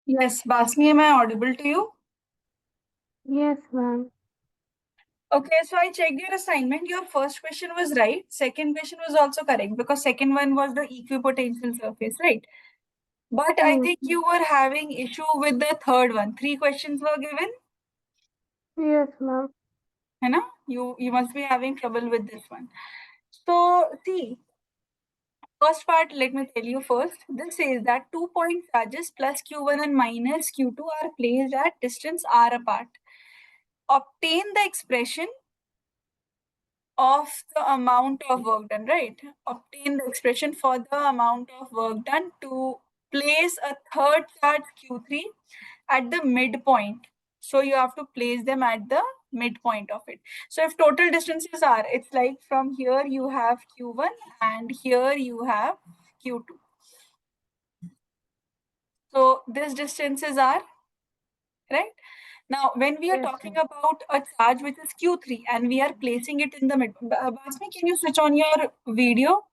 Yes, Basmi, am I audible to you? Yes, ma'am. Okay, so I checked your assignment. Your first question was right. Second question was also correct because second one was the equipotential surface, right? But I Hmm. think you were having issue with the third one. Three questions were given, Yes, ma'am. है ना? You must be having trouble with this one. So see, first part, let me tell you first. This says that 2 point charges plus Q1 and minus Q2 are placed at distance r apart. Obtain the expression of the amount of work done, right? Obtain the expression for the amount of work done to place a third charge Q3 at the midpoint. So you have to place them at the midpoint of it. So if total distances are, it's like from here you have Q1 and here you have Q2. So these distances are, right? Now, when we are Yes, talking ma'am. about a charge which is Q3 and we are placing it in the mid, Basmi, can you switch on your video?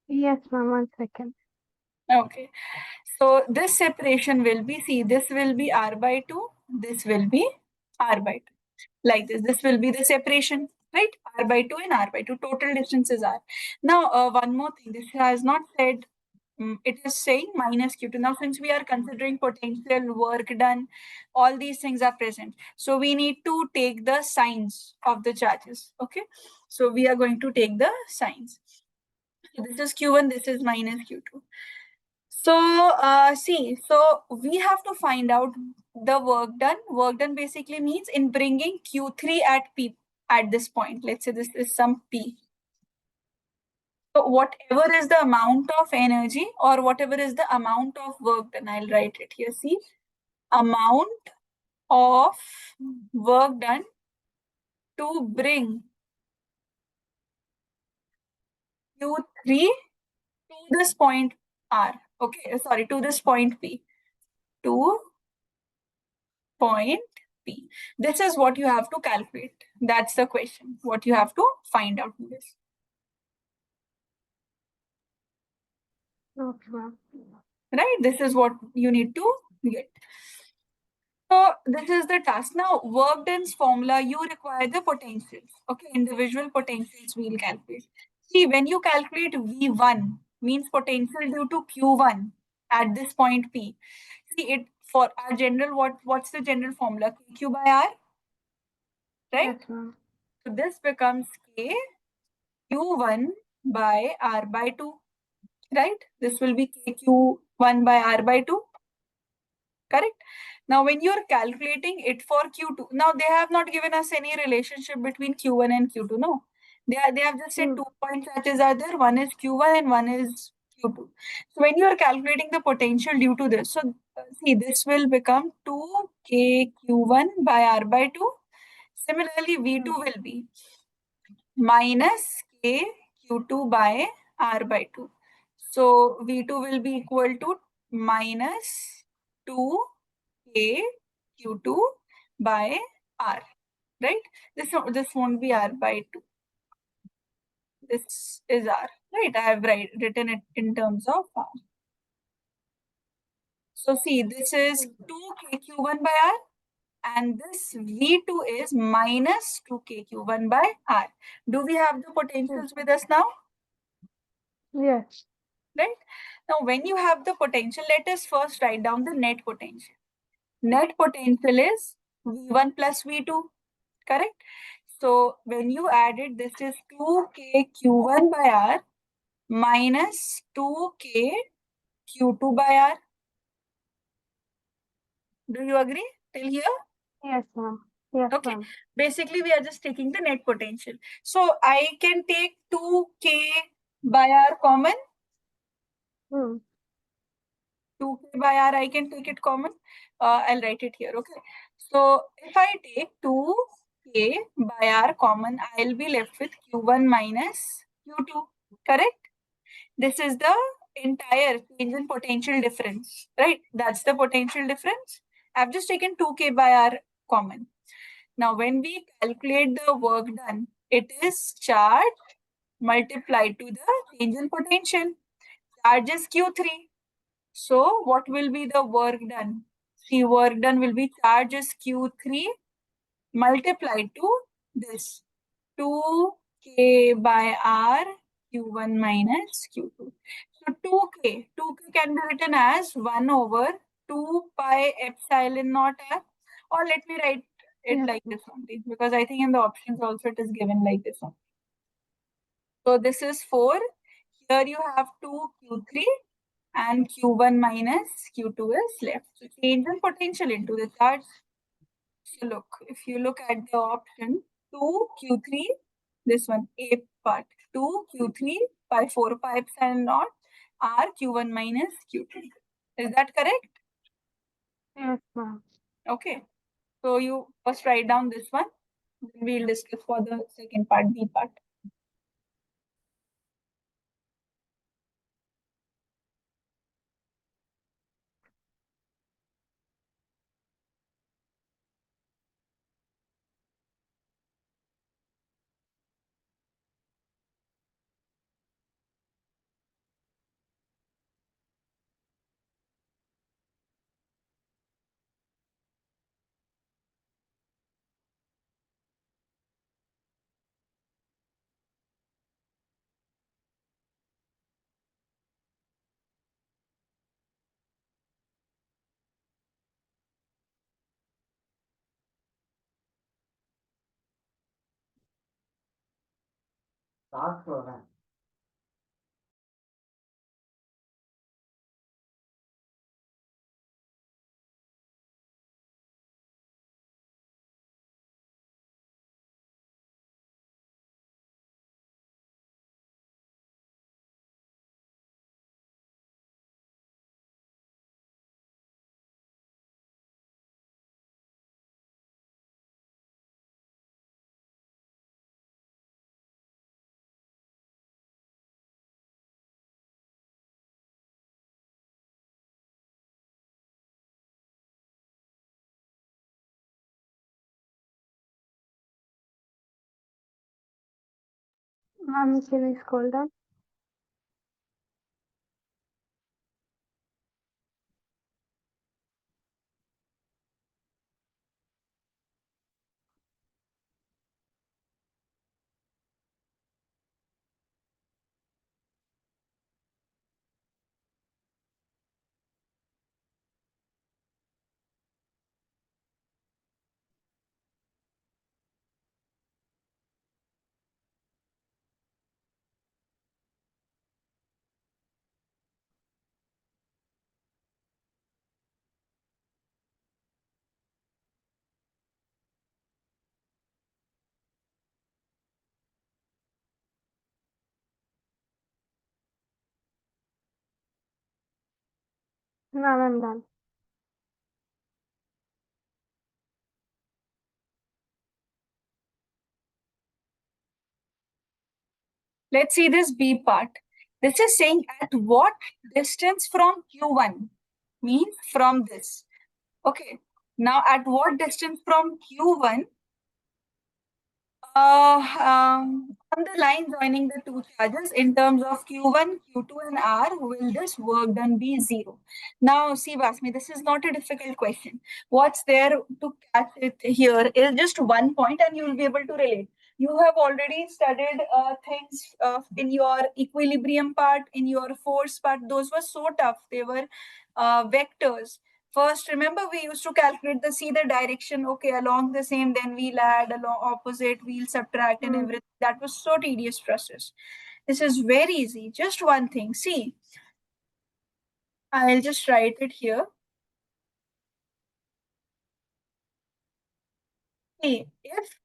Yes, ma'am. 1 second. Okay. So this separation will be, see, this will be R by 2, this will be R by 2. Like this, this will be the separation, right? R by 2 and R by 2, total distances are. Now, one more thing, this has not said, it is saying minus Q2. Now, since we are considering potential work done, all these things are present. So we need to take the signs of the charges, okay? So we are going to take the signs. So this is Q1, this is minus Q2. So, so we have to find out the work done. Work done basically means in bringing Q3 at P at this point. Let's say this is some P. So whatever is the amount of energy or whatever is the amount of work done, I'll write it here. See, amount of work done to bring Q3 to this point R. Okay, sorry, to this point P. To point P. This is what you have to calculate. That's the question. What you have to find out in this. Okay, ma'am. Right? This is what you need to get. So this is the task. Now, work done's formula, you require the potentials. Okay, individual potentials we'll calculate. See, when you calculate V1, means potential due to Q1 at this point P. See, it for our general, what's the general formula? Q by R, right? Yes, ma'am. So this becomes K Q1 by R by 2, right? This will be KQ1 by R by 2, correct? Now, when you're calculating it for Q2, now they have not given us any relationship between Q1 and Q2, no. They have just said Hmm. 2 point charges are there, one is Q1 and one is Q2. So when you are calculating the potential due to this, so see, this will become 2KQ1 by R by 2. Similarly, Hmm. V2 will be minus K Q2 by R by 2. So V2 will be equal to minus 2K Q2 by R, right? This won't be R by 2. This is R, right? I have written it in terms of R. So see, this is 2K Q1 by R and this V2 is minus 2K Q1 by R. Do we have the Hmm. potentials with us now? Yes. Right? Now, when you have the potential, let us first write down the net potential. Net potential is V1 plus V2, correct? So, when you add it, this is 2K Q1 by R minus 2K Q2 by R. Do you agree till here? Yes, ma'am. Yes, Okay. ma'am. Basically, we are just taking the net potential. So, I can take 2K by R common. Hmm. 2K by R, I can take it common. I'll write it here, okay? So if I take 2K by R common, I'll be left with Q1 minus Q2, correct? This is the entire change in potential difference, right? That's the potential difference. I've just taken 2K by R common. Now, when we calculate the work done, it is charge multiplied to the change in potential. Charge is Q3. So what will be the work done? See, work done will be charge is Q3 multiplied to this 2K by R Q1 minus Q2. So 2K can be written as 1 over 2 pi epsilon naught R, or let me write it Yes, like ma'am. this only, because I think in the options also it is given like this one. So this is 4. Here you have 2Q3 and Q1 minus Q2 is left. So change in potential into the charge. So look, if you look at the option 2Q3, this one, A part, 2Q3 by 4 pi epsilon naught R Q1 minus Q2. Is that correct? Yes, ma'am. Okay. So you first write down this one. We'll discuss for the second part, B part. Ma'am, can I scroll down? Ma'am, I'm done. Let's see this B part. This is saying at what distance from Q1, means from this. Okay. Now at what distance from Q1, on the line joining the two charges in terms of Q1, Q2 and R, will this work done be 0? Now see Basmi, this is not a difficult question. What's there to catch it here is just one point and you will be able to relate. You have already studied things in your equilibrium part, in your force part. Those were so tough. They were vectors. First, remember we used to calculate the see the direction, okay, along the same, then we'll add along opposite, we'll subtract and everything. That was so tedious process. This is very easy. Just one thing. See, I'll just write it here. See, if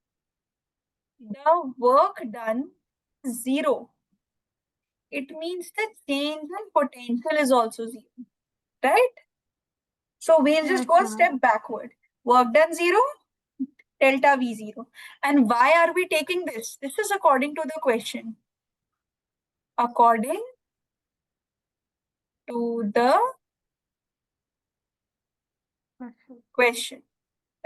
the work done is 0, it means the change in potential is also 0, right? So we'll just Yes, go a ma'am. step backward. Work done 0, delta V 0. And why are we taking this? This is according to the question. According to the question,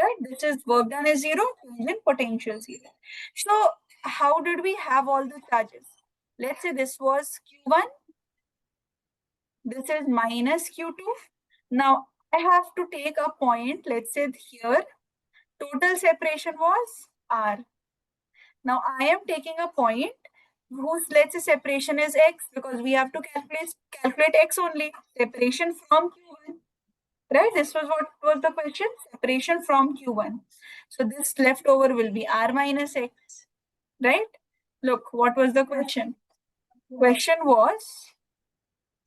right? This is work done is 0, change in potential 0. So how did we have all the charges? Let's say this was Q1, This is minus Q2. Now I have to take a point. Let's say here total separation was R. Now I am taking a point whose, let's say, separation is X, because we have to calculate X only. Separation from Q1. Right? This was what was the question. Separation from Q1. So this leftover will be R minus X. Right? Look, what was the question? Question was,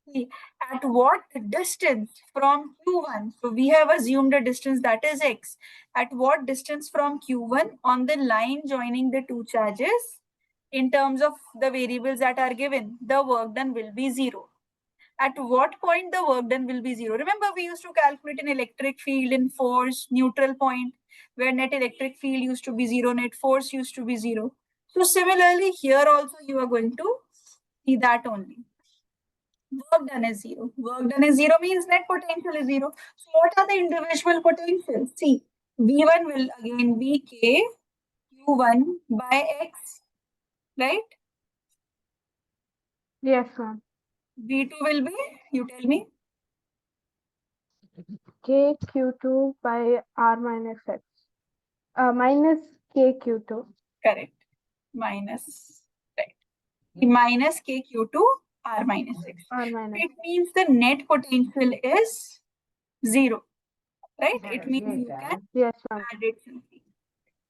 see, at what distance from Q1? So we have assumed a distance that is X. At what distance from Q1 on the line joining the two charges, in terms of the variables that are given, the work done will be 0. At what point the work done will be 0? Remember, we used to calculate an electric field in force, neutral point, where net electric field used to be 0, net force used to be 0. So similarly, here also you are going to see that only. Work done is 0. Work done is 0 means net potential is 0. So what are the individual potentials? See, V1 will again be K Q1 by X, right? Yes, ma'am. V2 will be, you tell me. K Q2 by R minus X. Minus K Q2. Correct. Minus, right. Minus KQ2 R minus X. R minus. It means the net potential is 0, right? It means you can Yes, ma'am. add it simply.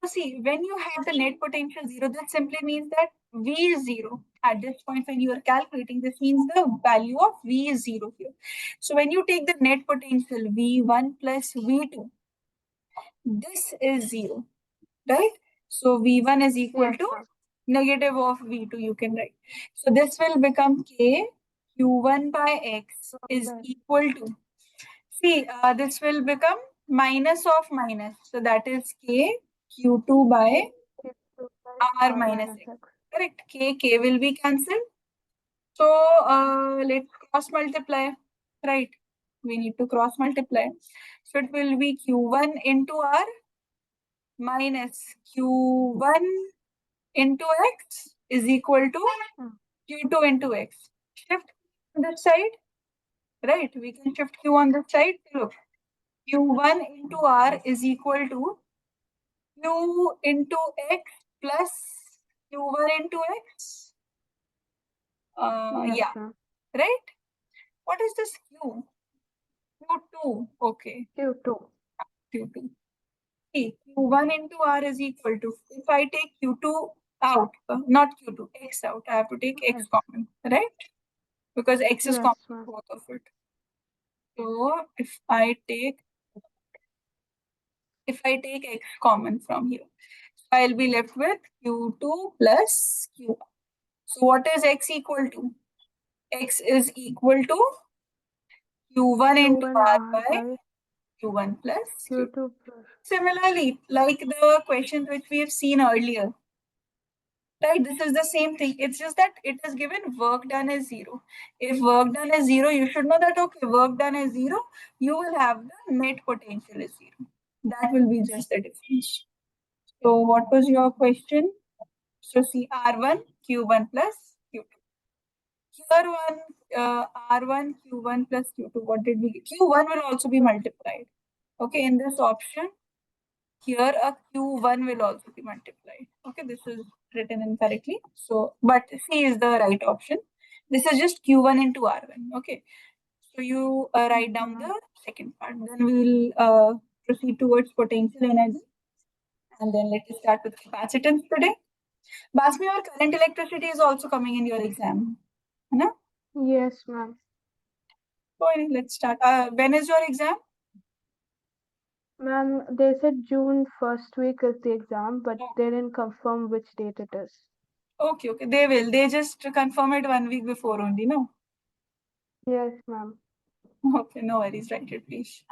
So see, when you have the net potential 0, that simply means that V is 0. At this point, when you are calculating, this means the value of V is 0 here. So when you take the net potential V1 plus V2, this is 0, right? So V1 is equal Yes, to ma'am. negative of V2, you can write. So this will become K Q1 by X is Okay. equal to, see, this will become minus of minus. So that is K Q2 by Q2 by R R minus minus X. X. Correct. K will be cancelled. So let's cross multiply. Right. We need to cross multiply. So it will be Q1 into R minus Q1 into X is equal to Q2 into X. Shift to this side. Right. We can shift Q on this side. Look. Q1 into R is equal to Q into X plus Q1 into X. Yes, Yeah, ma'am. right? What is this Q? Q2. Okay, Q2. Q2. See, Q1 into R is equal to, if I take Q2 out, not Q2, X out, I have to take X X. common, right? Because X is Yes, common ma'am. both of it. So if I take X common from here, I'll be left with Q2 plus Q1. So what is X equal to? X is equal to Q1 into Q1 R R by by Q1 plus Q2. Q2 plus. Similarly, like the questions which we have seen earlier, right? This is the same thing. It's just that it is given work done is 0. If work done is 0, you should know that, okay, work done is 0, you will have the net potential is 0. That will be just the difference. So what was your question? So see R1, Q1 plus Q2. Here one, R1, Q1 plus Q2, what did we get? Q1 will also be multiplied. Okay, in this option, here a Q1 will also be multiplied. Okay, this is written incorrectly. So, but C is the right option. This is just Q1 into R1. Okay, so you write down the second part. Then we will proceed towards potential energy. And then let us start with capacitance today. Basmi, your current electricity is also coming in your exam. No? Yes, ma'am. So let's start. When is your exam? Ma'am, they said June first week is the exam, but they didn't confirm which date it is. Okay, okay. They will. They just confirm it 1 week before only, no? Yes, ma'am. Okay, no worries. Write it, please.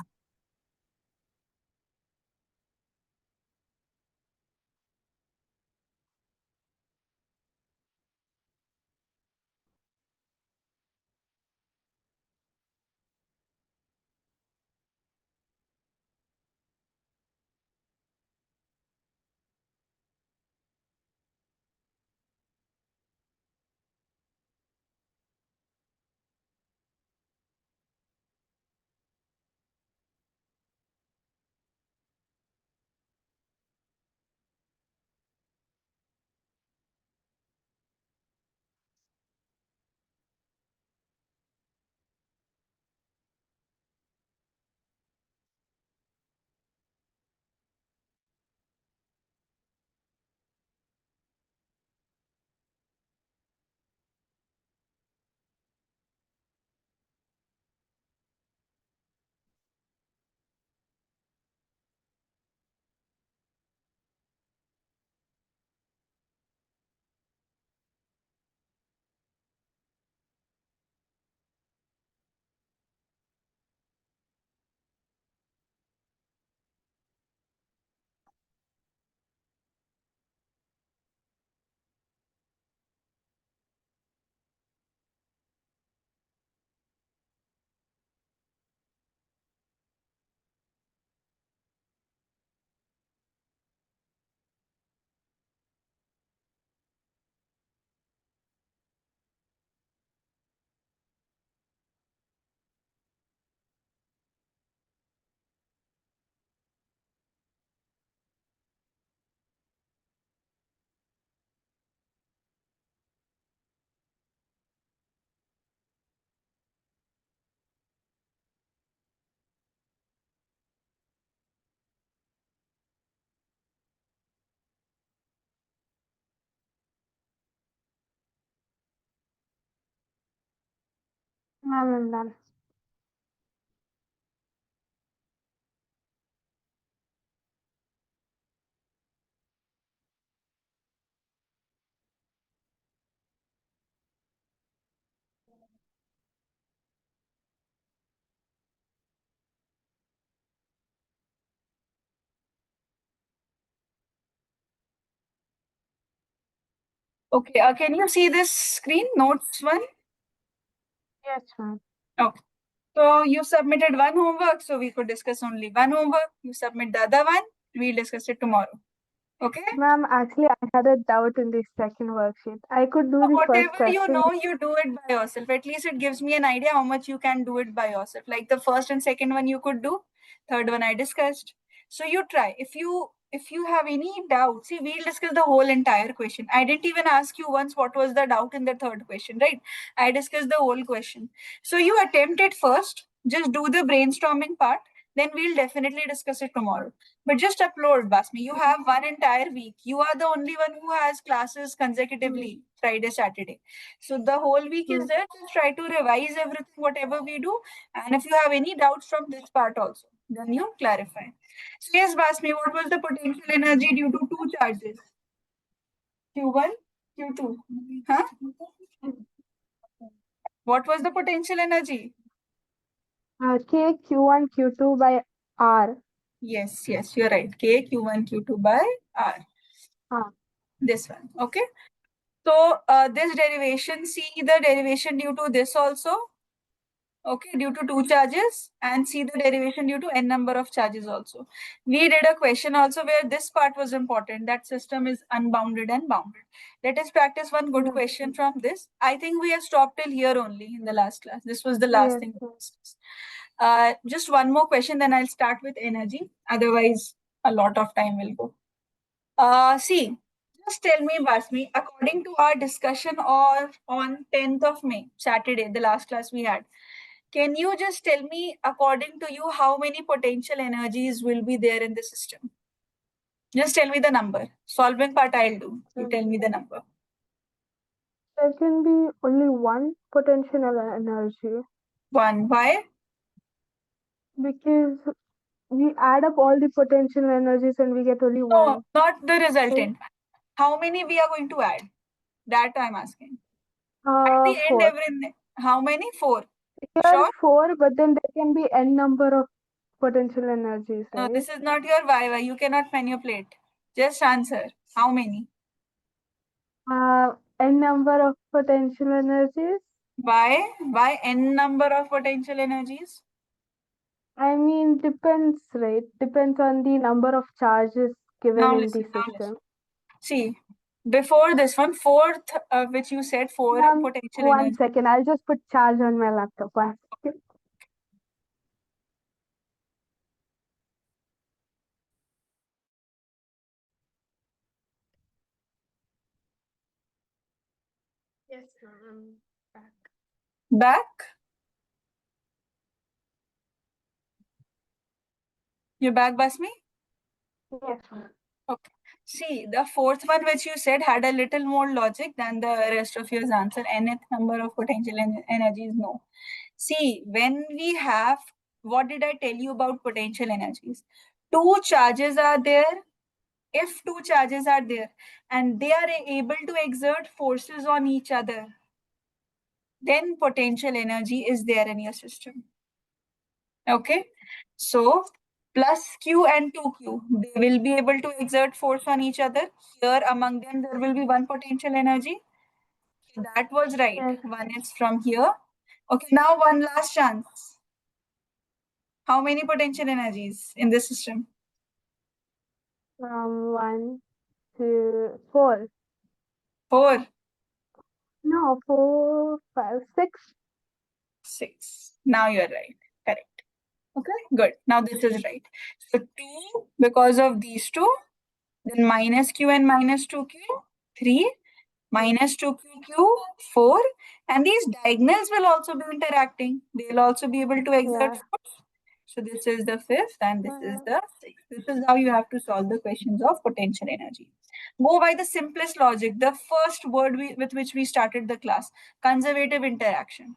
I'm done. Okay, can you see this screen, notes one? Yes, ma'am. Okay. So you submitted one homework, so we could discuss only one homework. You submit the other one, we'll discuss it tomorrow. Okay? Ma'am, actually, I had a doubt in the second worksheet. I could do So the first whatever you question. know, you do it by yourself. At least it gives me an idea how much you can do it by yourself. Like the first and second one you could do, third one I discussed. So you try. If you have any doubt, see, we'll discuss the whole entire question. I didn't even ask you once what was the doubt in the third question, right? I discussed the whole question. So you attempt it first, just do the brainstorming part, then we'll definitely discuss it tomorrow. But just upload, Basmi. You have one entire week. You are the only one who has classes Mm, consecutively, Friday, Saturday. So the whole week is mm, there. Just try to revise everything, whatever we do. And if you have any doubts from this part also, then you clarify. So yes, Basmi, what was the potential energy due to two charges? Q1, Q2. Huh? mm. What was the potential energy? K Q1 Q2 by R. Yes, you're right. K, Q1, Q2 by R. Ah, This one. Okay. So this derivation, see the derivation due to this also, okay, due to two charges, and see the derivation due to n number of charges also. We did a question also where this part was important, that system is unbounded and bounded. Let us practice one good yes, question from this. I think we have stopped till here only in the last class. This was the last yes, thing we yes. discussed. Just one more question, then I'll start with energy. Otherwise, a lot of time will go. See, just tell me, Basmi, according to our discussion or on 10th of May, Saturday, the last class we had, can you just tell me, according to you, how many potential energies will be there in the system? Just tell me the number. Solving part I'll do. You tell me the number. There can be only one potential energy One. Why? because we add up all the potential energies and we get only No, one. not the Right? resultant. How many we are going to add? That I'm asking. At the end, Four. how many? Four. Here Sure? four, but then there can be n number of potential energies, No, right? this is not your why. You cannot manipulate. Just answer. How many? N number of potential energies. Why? Why n number of potential energies? I mean, depends, right? Depends on the number of charges given Now in the listen, now listen. system. See, before this one, fourth, which you said four Ma'am, potential one energy. second. I'll just put charge on my laptop. One second. Yes, ma'am. I'm back. Back? You're back, Basmi? Yes, ma'am. Okay. See, the fourth one, which you said, had a little more logic than the rest of your answer. Nth number of potential energies, no. See, when we have, what did I tell you about potential energies? Two charges are there. If two charges are there and they are able to exert forces on each other, then potential energy is there in your system. Okay. So plus Q and 2Q, they will be able to exert force on each other. Here among them, there will be one potential energy. So that was right. Yes. One is from here. Okay, now one last chance. How many potential energies in this system? One, two, four. Four, No, four, five, six. six. Now you're right. Correct. Okay, good. Now this is right. So two because of these two, then minus Q and minus 2Q, three, minus 2QQ, 4, and these diagonals will also be interacting. They'll also be able to exert Yeah. force. So this is the fifth and this is Uh, the sixth. This is how you have to solve the questions of potential energy. Go by the simplest logic, the first word with which we started the class, conservative interaction.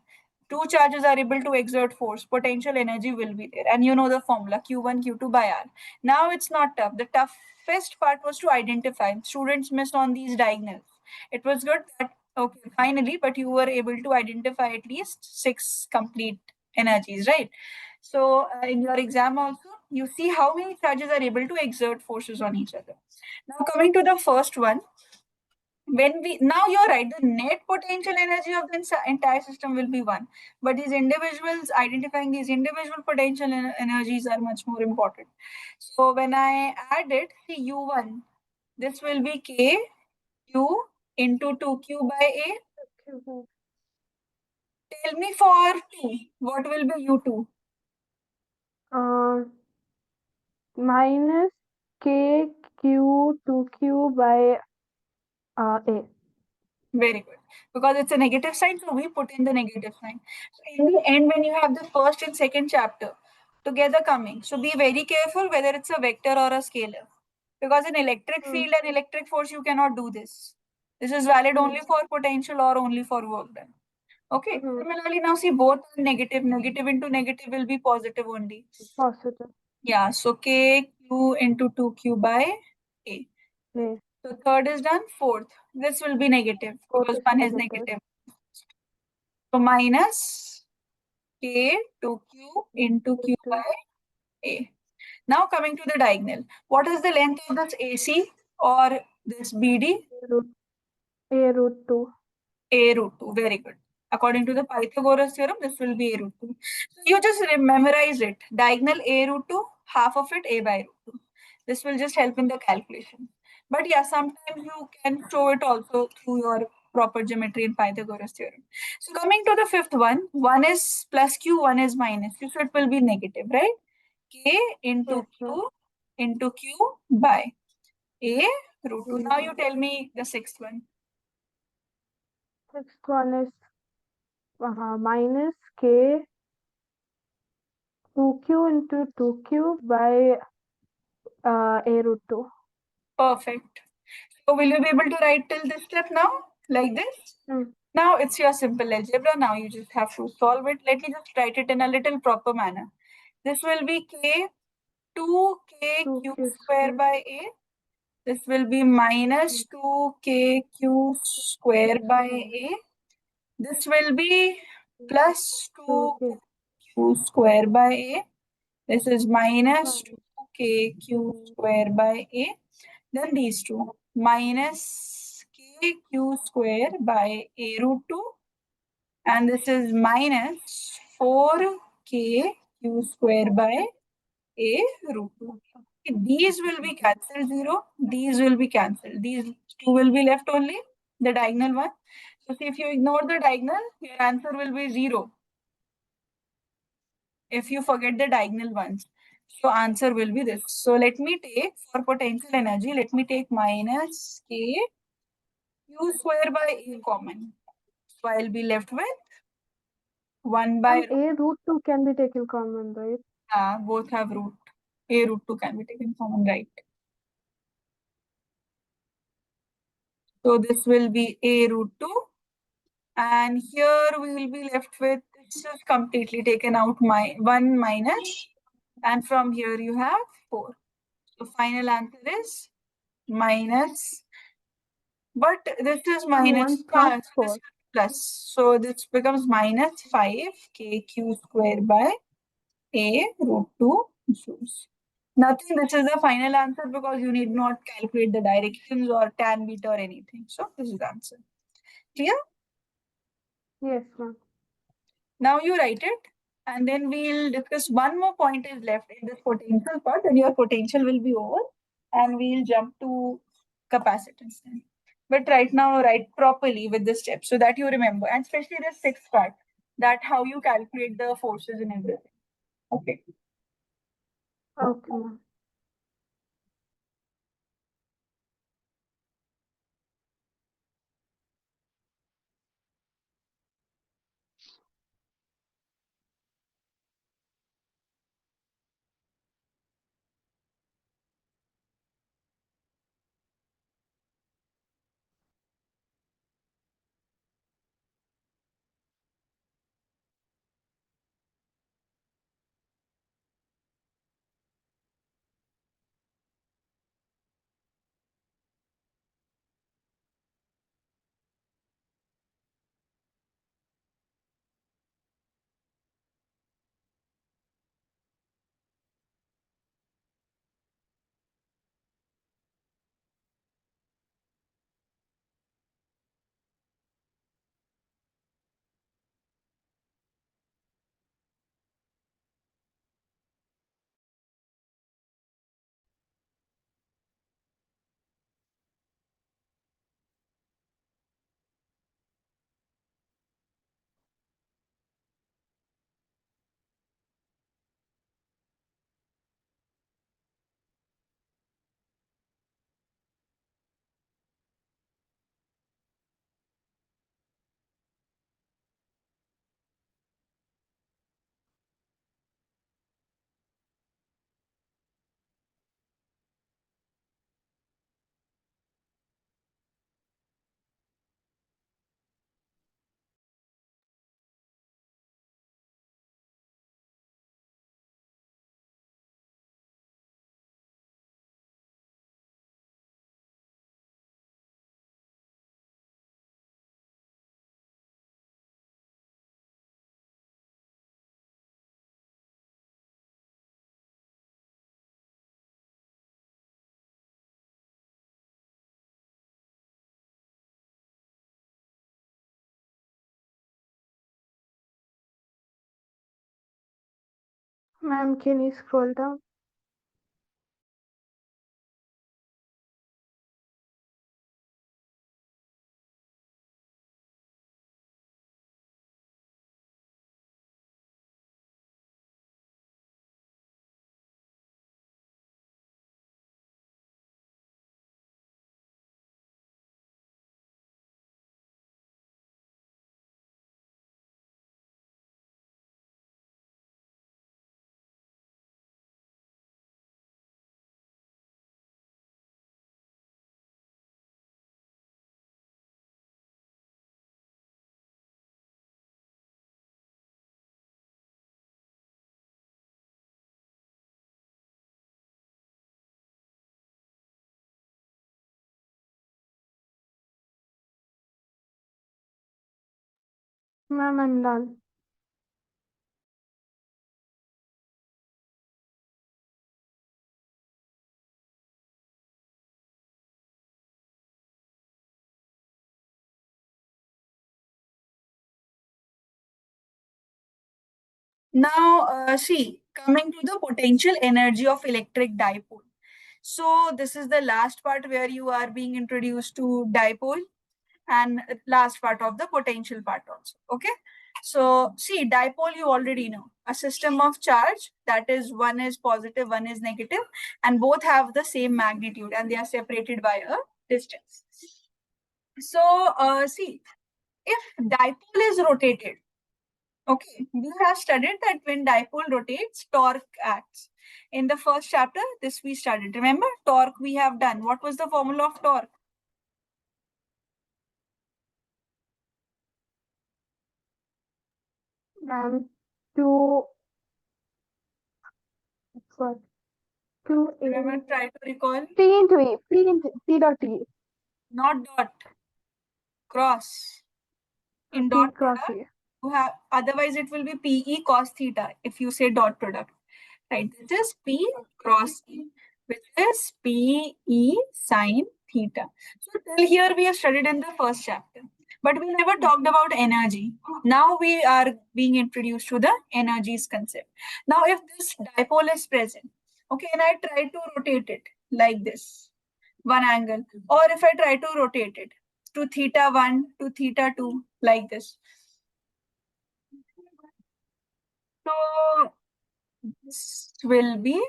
two charges are able to exert force, potential energy will be there. And you know the formula Q1, Q2 by R. Now it's not tough. The toughest part was to identify. Students missed on these diagonals. It was good that, okay, finally, but you were able to identify at least six complete energies, right? So in your exam also, you see how many charges are able to exert forces on each other. Now coming to the first one, when we now you're right, the net potential energy of the entire system will be one, but these individuals, identifying these individual potential energies are much more important. So when I add it, see u1, this will be k q into 2q by a. Tell me for 2, what will be u2? Minus k q 2q by a. Very good. Because it's a negative sign, so we put in the negative sign. So in the end, when you have the first and second chapter together coming, so be very careful whether it's a vector or a scalar. Because in electric field and electric force, you cannot do this. This is valid only for potential or only for work done. Okay. Similarly, now see both are negative. Negative into negative will be positive only. Positive. Yeah. So k q into 2q by a. A. So third is done. Fourth, this will be negative Fourth because is one is negative. negative. So minus k 2q into q by a. Now coming to the diagonal. What is the length of this AC or this BD? A root 2. A root 2. Very good. According to the Pythagoras theorem, this will be A root 2. So you just memorize it. Diagonal A root 2, half of it A by root 2. This will just help in the calculation. But yeah, sometimes you can show it also through your proper geometry in Pythagoras theorem. So coming to the fifth one is plus Q, one is minus Q. So it will be negative, right? K into Q into Q by A root 2. Now you tell me the sixth one. Sixth one is minus k 2q into 2q by a root 2. Perfect. So will you be able to write till this step now? Like this? Now it's your simple algebra. Now you just have to solve it. Let me just write it in a little proper manner. This will be k 2k q square by a. This will be minus 2k q square by a. This will be plus 2q square by a. This is minus 2k q square by a. Then these two, minus k q square by a root 2, and this is minus 4k q square by a root 2. These will be cancelled 0, these will be cancelled. These two will be left only, the diagonal one. So see, if you ignore the diagonal, your answer will be 0. If you forget the diagonal ones. So answer will be this. So let me take, for potential energy, let me take minus k q square by a common. So I'll be left with 1 by a root 2 can be taken common, right? both have root. A root 2 can be taken common, right? So this will be a root 2. And here we will be left with, this is completely taken out, 1 minus. And from here you have 4. So final answer is minus, but this is minus 1 plus so 4. this is plus. So this becomes minus 5 kq square by a root 2 joules. Nothing, this is the final answer because you need not calculate the directions or tan beta or anything. So this is the answer. Clear? Yes, ma'am. Now you write it, and then we'll discuss one more point is left in this potential part, and your potential will be over, and we'll jump to capacitance then. But right now, write properly with the steps so that you remember, and especially the sixth part, that how you calculate the forces and everything. Okay. Okay, ma'am. Ma'am, can you scroll down? Ma'am, I'm done. Now, see, coming to the potential energy of electric dipole. So this is the last part where you are being introduced to dipole, and last part of the potential part also. Okay. So see, dipole you already know. A system of charge, that is, one is positive, one is negative, and both have the same magnitude and they are separated by a distance. So see, if dipole is rotated, okay, we have studied that when dipole rotates, torque acts. In the first chapter, this we studied. Remember, torque we have done. What was the formula of torque? Ma'am, two, what? Two Remember, A. try to recall. P into E. P dot E. Not dot, cross. In P dot cross product, E. you have, otherwise it will be PE cos theta if you say dot product. Right? This is P cross E, which is PE sine theta. So till here we have studied in the first chapter, but we never talked about energy. Now we are being introduced to the energies concept. Now, if this dipole is present, okay, and I try to rotate it like this, one angle, or if I try to rotate it to theta 1 to theta 2 like this. So this will be,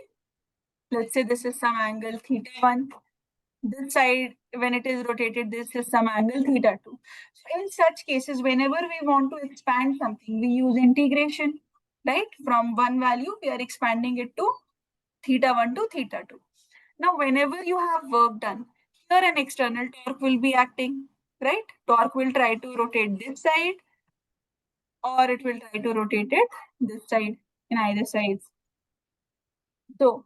let's say this is some angle theta 1. This side, when it is rotated, this is some angle theta 2. So in such cases, whenever we want to expand something, we use integration, right? From one value, we are expanding it to theta 1 to theta 2. Now, whenever you have work done, here an external torque will be acting, right? Torque will try to rotate this side, or it will try to rotate it this side, in either sides. So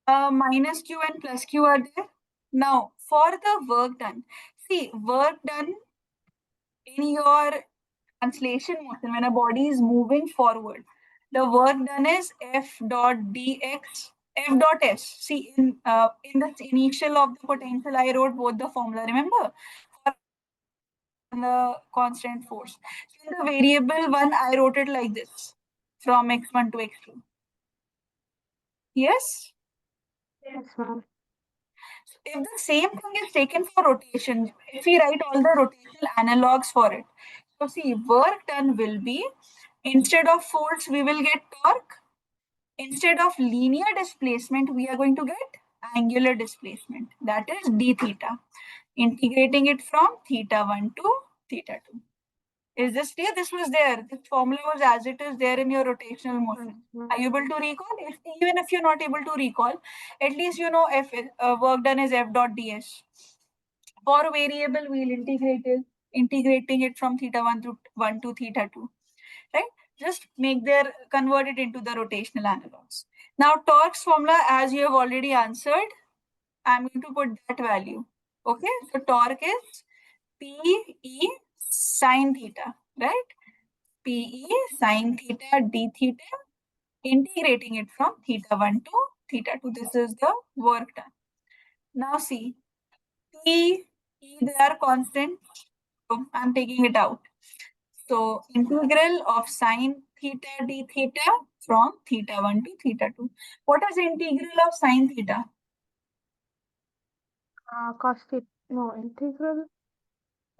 minus q and plus q are there. Now, for the work done, see, work done in your translation motion, when a body is moving forward, the work done is f dot dx, f dot s. See, in the initial of the potential, I wrote both the formula, remember? For the constant force. So in the variable one, I wrote it like this, from x1 to x2. Yes? Yes, ma'am. If the same thing is taken for rotation, if we write all the rotational analogs for it, so see, work done will be, instead of force, we will get torque. Instead of linear displacement, we are going to get angular displacement. That is d theta. Integrating it from theta 1 to theta 2. Is this clear? This was there. This formula was as it is there in your rotational motion. Are you able to recall? Even if you're not able to recall, at least you know F work done is F dot ds. For variable, we'll integrating it from theta 1 to theta 2. Right? Just make their convert it into the rotational analogs. Now, torque's formula, as you have already answered, I'm going to put that value. Okay, so torque is PE sine theta, right? PE sine theta d theta, integrating it from theta 1 to theta 2. This is the work done. Now see, P, E, they are constant. So I'm taking it out. So integral of sine theta d theta from theta 1 to theta 2. What is the integral of sine theta? Cos theta. No, integral.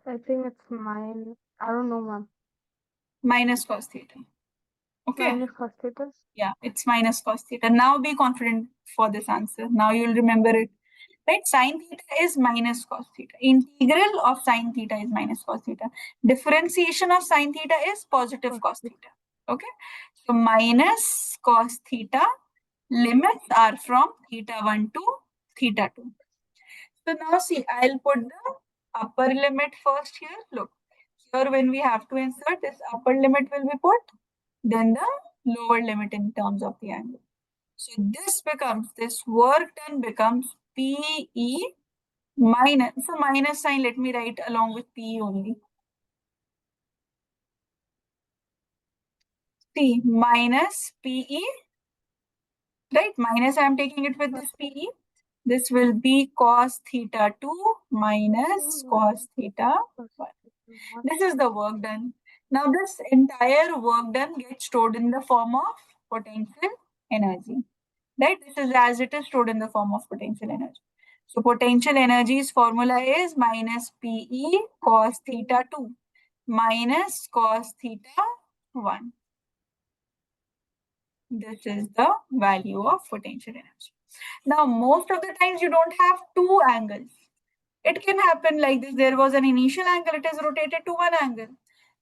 I think it's mine. I don't know, ma'am. Minus cos theta. Okay. Minus cos theta. Yeah, it's minus cos theta. Now be confident for this answer. Now you'll remember it. Right? Sine theta is minus cos theta. Integral of sine theta is minus cos theta. Differentiation of sine theta is positive Cos cos theta. theta. Okay. So minus cos theta, limits are from theta 1 to theta 2. So now see, I'll put the upper limit first here. Look, here when we have to insert, this upper limit will be put, then the lower limit in terms of the angle. So this work done becomes PE minus, so minus sign, let me write along with PE only. T minus PE, right? Minus, I am taking it with this PE. This will be cos theta 2 minus cos theta 1. This is the work done. Now this entire work done gets stored in the form of potential energy. Right? This is as it is stored in the form of potential energy. So potential energy's formula is minus PE cos theta 2 minus cos theta 1. This is the value of potential energy. Now, most of the times you don't have two angles. It can happen like this. There was an initial angle, it is rotated to one angle.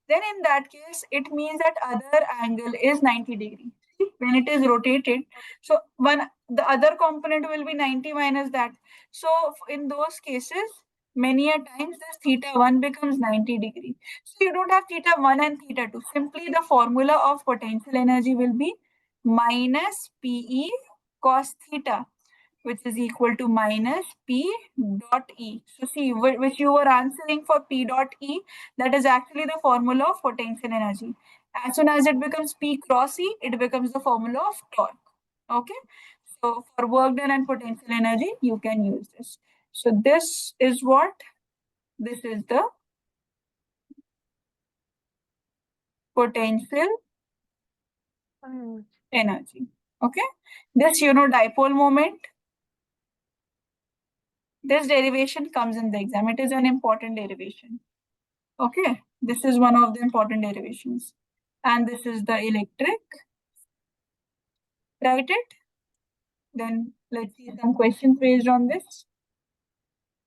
Then in that case, it means that other angle is 90 degree. When it is rotated, so the other component will be 90 minus that. So in those cases, many a times this theta 1 becomes 90 degree. So you don't have theta 1 and theta 2. Simply the formula of potential energy will be minus PE cos theta, which is equal to minus P dot E. So see, which you were answering for P dot E, that is actually the formula of potential energy. As soon as it becomes P cross E, it becomes the formula of torque. Okay. So for work done and potential energy, you can use this. So this is what? This is the potential energy. Okay. This, dipole moment, this derivation comes in the exam. It is an important derivation. Okay, this is one of the important derivations. And this is the electric. Write it. Then let's see some questions based on this.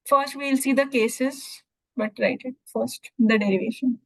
First, we'll see the cases, but write it first, the derivation.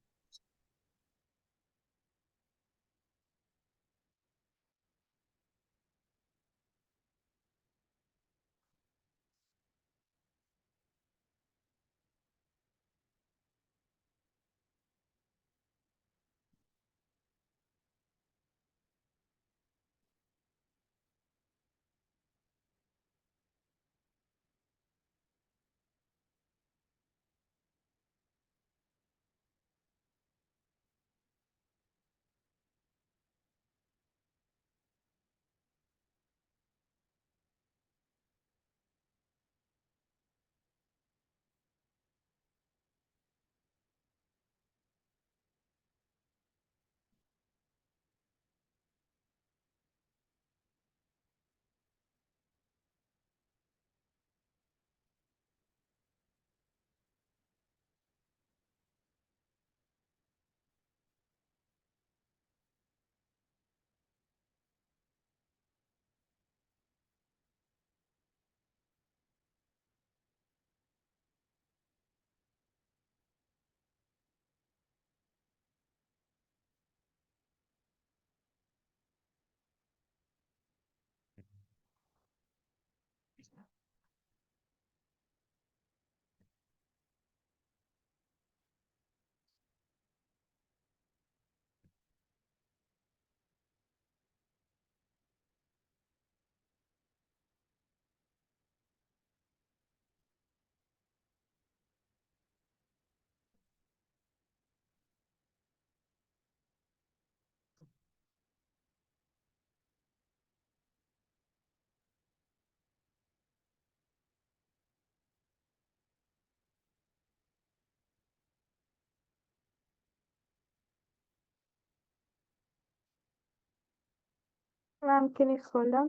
Ma'am, can you scroll down?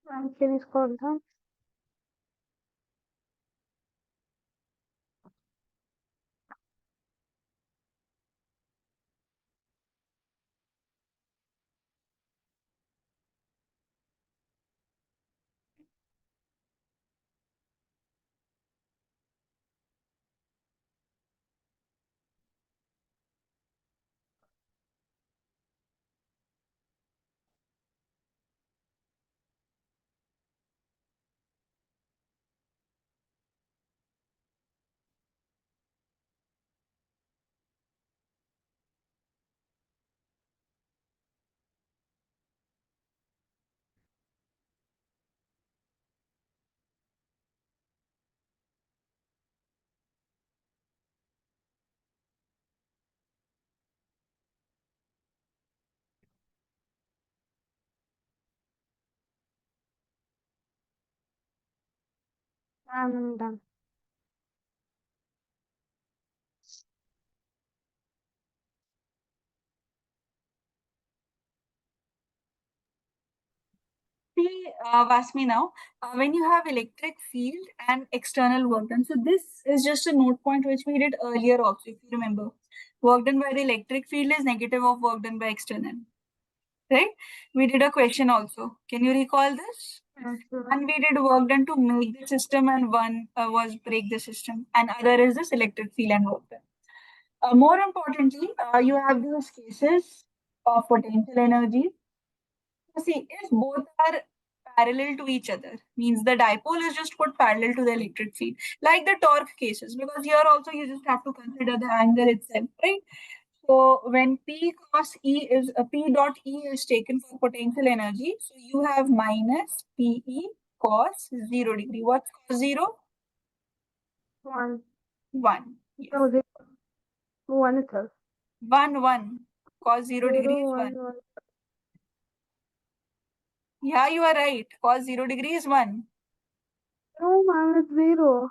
Ma'am, can you scroll down? I'm done. See, Vasmi now, when you have electric field and external work done, so this is just a note point which we did earlier also, if you remember. Work done by the electric field is negative of work done by external, right? We did a question also. Can you recall this? Yes, ma'am. And we did work done to make the system, and one was break the system, and other is this electric field and work done. More importantly, you have these cases of potential energy. See, if both are parallel to each other, means the dipole is just put parallel to the electric field, like the torque cases, because here also you just have to consider the angle itself, right? So when P cos E is P dot E is taken for potential energy, so you have minus PE cos 0 degree. What's cos 0? One. 1. Yes. No, zero. One itself. 1, 1. Cos 0 degree Zero, is one, 1. one. Yeah, you are right. Cos 0 degree is 1. No, ma'am, it's zero.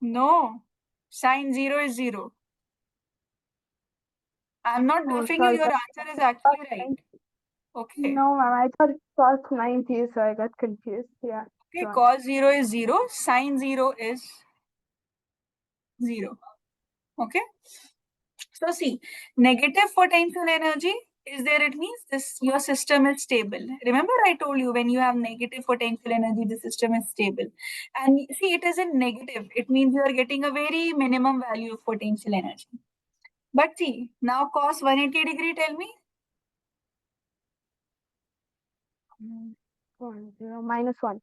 No. Sine 0 is 0. I'm not Oh, bluffing you. sorry. Your answer is actually right. Okay. No, ma'am, I thought it was 90, so I got confused. Yeah, Okay. go on. Cos 0 is 0. Sine 0 is 0. Okay. So see, negative potential energy is there. It means this your system is stable. Remember, I told you when you have negative potential energy, the system is stable. And see, it is in negative. It means you are getting a very minimum value of potential energy. But see, now cos 180 degree, tell me. One, zero, minus one.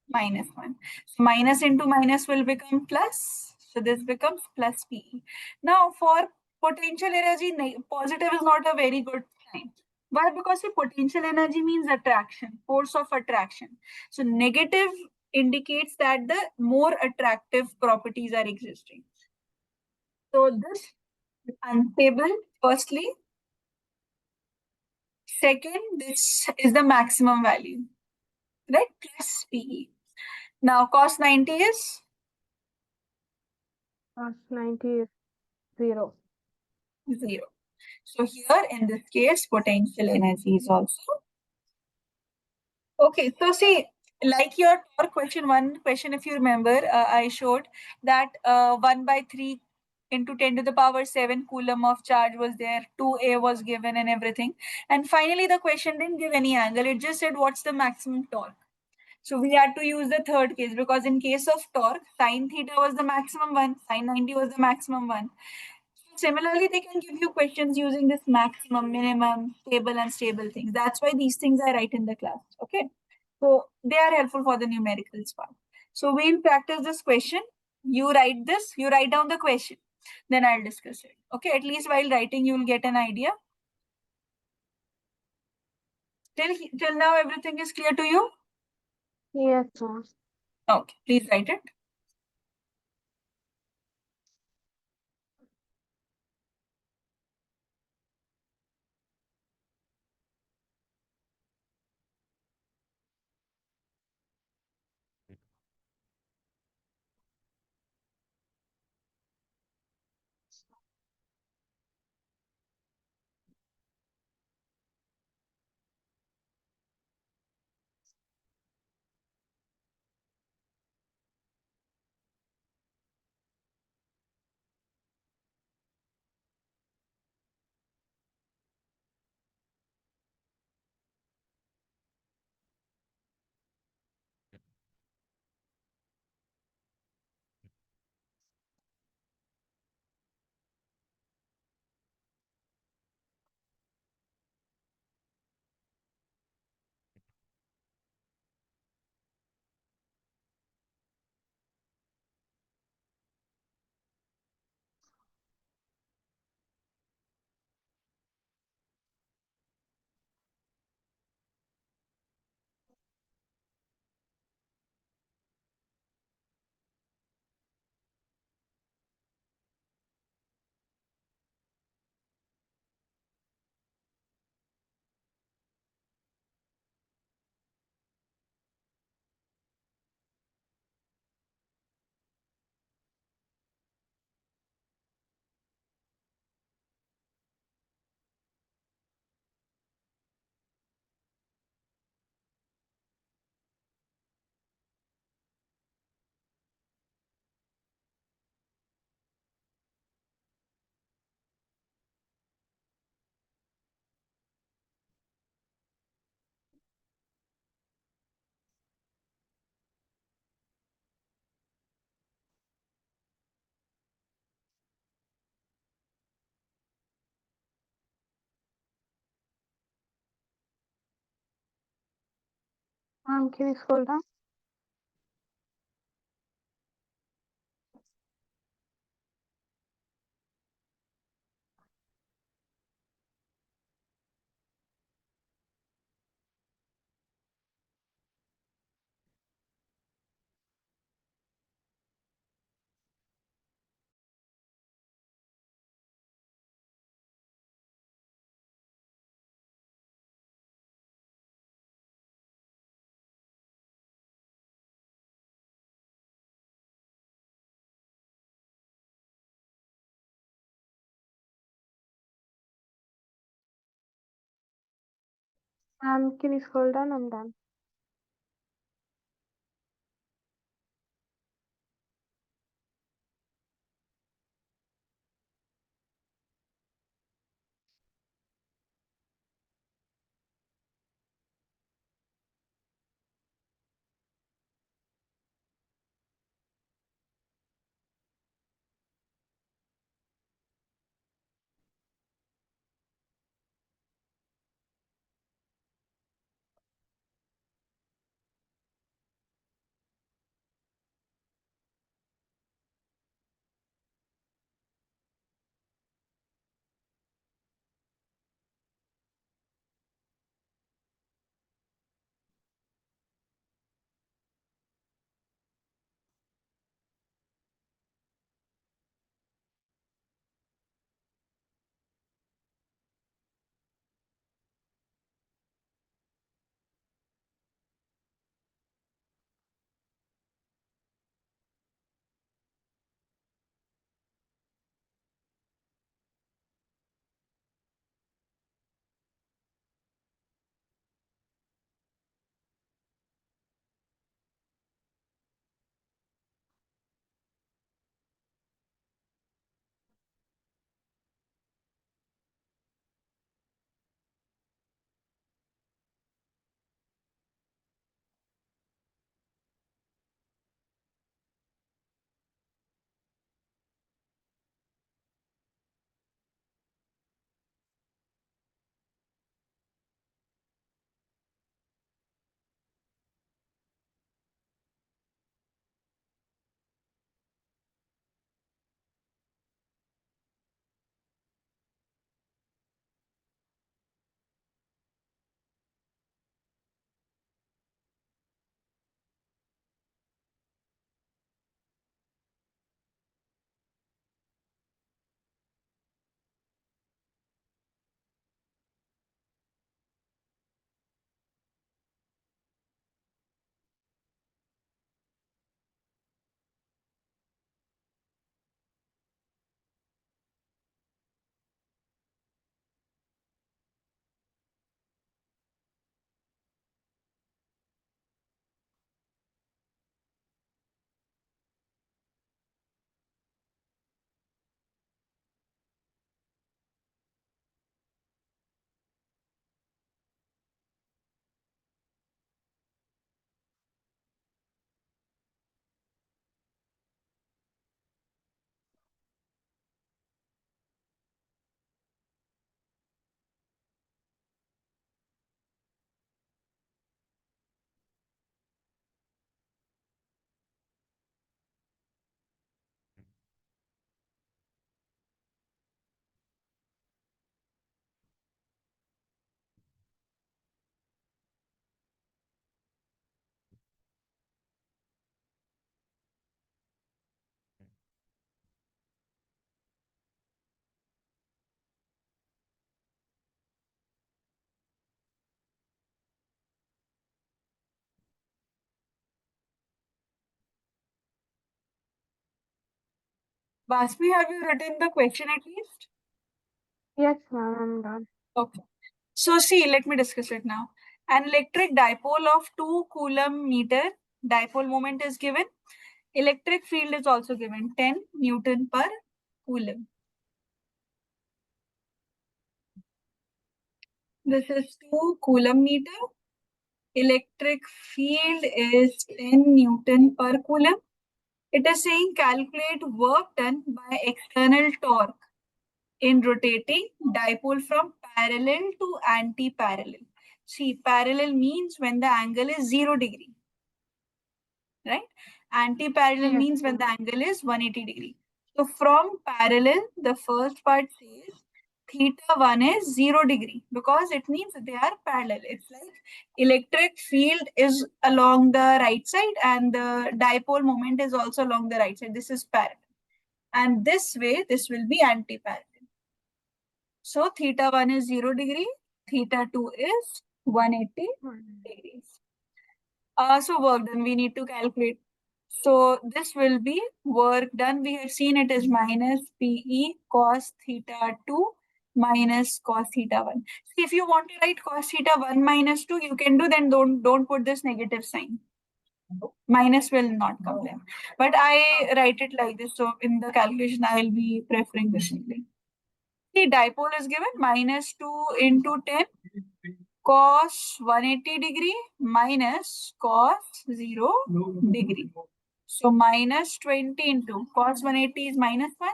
Minus 1. So minus into minus will become plus. So this becomes plus P. Now for potential energy, positive is not a very good sign. Why? Because the potential energy means attraction, force of attraction. So negative indicates that the more attractive properties are existing. So this is unstable, firstly. Second, this is the maximum value, right? Plus PE. Now cos 90 is Plus 90 is zero. 0. So here in this case, potential energy is also okay. So see, like your torque question, one question, if you remember, I showed that 1 by 3 into 10 to the power 7 coulomb of charge was there, 2a was given and everything. And finally, the question didn't give any angle. It just said, what's the maximum torque? So we had to use the third case, because in case of torque, sine theta was the maximum one, sine 90 was the maximum one. Similarly, they can give you questions using this maximum, minimum, stable, and stable things. That's why these things I write in the class. Okay. So they are helpful for the numericals part. So we'll practice this question. You write this, you write down the question, then I'll discuss it. Okay. At least while writing, you'll get an idea. Till now, everything is clear to you? Yes, ma'am. Okay. Please write it. Can you scroll down? Can you scroll down? I'm done. Basmi, have you written the question at least? Yes, ma'am, I'm done. Okay. So see, let me discuss it now. An electric dipole of 2 coulomb meter dipole moment is given. Electric field is also given 10 Newton per coulomb. This is 2 coulomb meter. Electric field is 10 Newton per coulomb. It is saying calculate work done by external torque in rotating dipole from parallel to anti-parallel. See, parallel means when the angle is 0 degree, right? Anti-parallel Yes, means when the ma'am. angle is 180 degree. So from parallel, the first part says theta 1 is 0 degree because it means they are parallel. It's like electric field is along the right side and the dipole moment is also along the right side. This is parallel. And this way, this will be anti-parallel. So theta 1 is 0 degree, theta 2 is 180 degrees. So work done, we need to calculate. So this will be work done. We have seen it is minus PE cos theta 2 minus cos theta 1. See, if you want to write cos theta 1 minus 2, you can do, then don't put this negative sign. Minus will not come there. But I write it like this. So in the calculation, I will be preferring this only. The dipole is given minus 2 into 10 cos 180 degree minus cos 0 degree. So minus 20 into cos 180 is minus 1,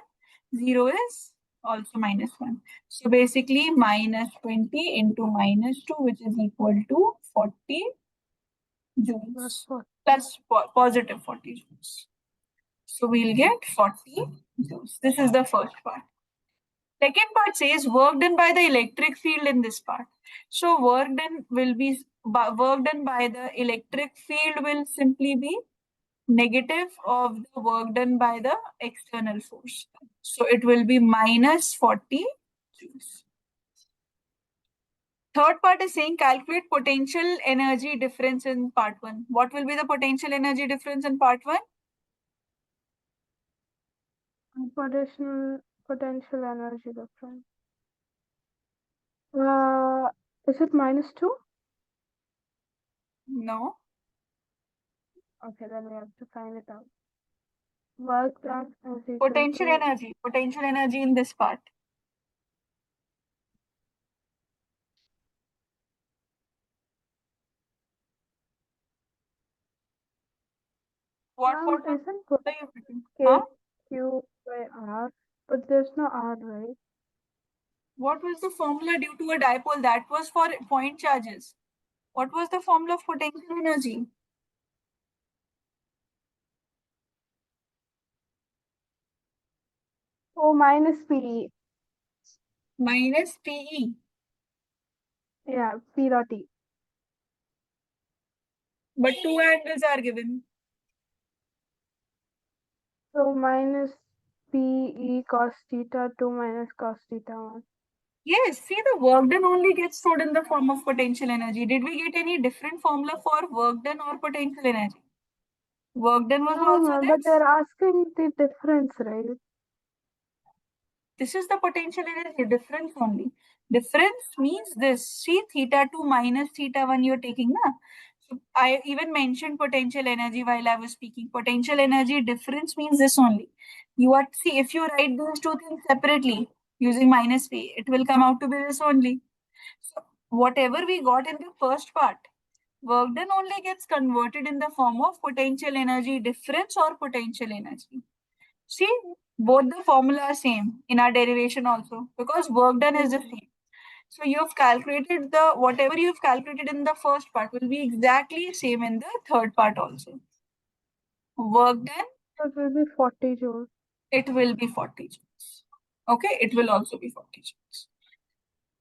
0 is also minus 1. So basically minus 20 into minus 2, which is equal to 40 Plus joules what? plus positive 40 joules. So we'll get 40 joules. This is the first part. Second part says work done by the electric field in this part. So work done will be work done by the electric field will simply be negative of the work done by the external force. So it will be minus 40 joules. Third part is saying calculate potential energy difference in part 1. What will be the potential energy difference in part 1? Potential energy difference. Uh, is it minus 2? No. Okay, then we have to find it out. Work done is equal Potential to energy. Potential energy in this part. What formula isn't are you putting? K Huh? Q by R, but there's no R, right? What was the formula due to a dipole? That was for point charges. What was the formula of potential energy? Oh, minus PE. Minus PE. Yeah, P dot E. But two angles are given. So minus PE cos theta 2 minus cos theta 1. Yes, see, the work done only gets stored in the form of potential energy. Did we get any different formula for work done or potential energy? Work done was No, also ma'am, but this. they're asking the difference, right? This is the potential energy difference only. Difference means this. See, theta 2 minus theta 1 you're taking. Na? So I even mentioned potential energy while I was speaking. Potential energy difference means this only. You are, see, if you write those two things separately using minus p, it will come out to be this only. So whatever we got in the first part, work done only gets converted in the form of potential energy difference or potential energy. See, both the formula are same in our derivation also because work done is the Mm. same. So you've calculated the whatever you've calculated in the first part will be exactly same in the third part also. Work done, So it will be 40 joules. it will be 40 joules. Okay, it will also be 40 joules.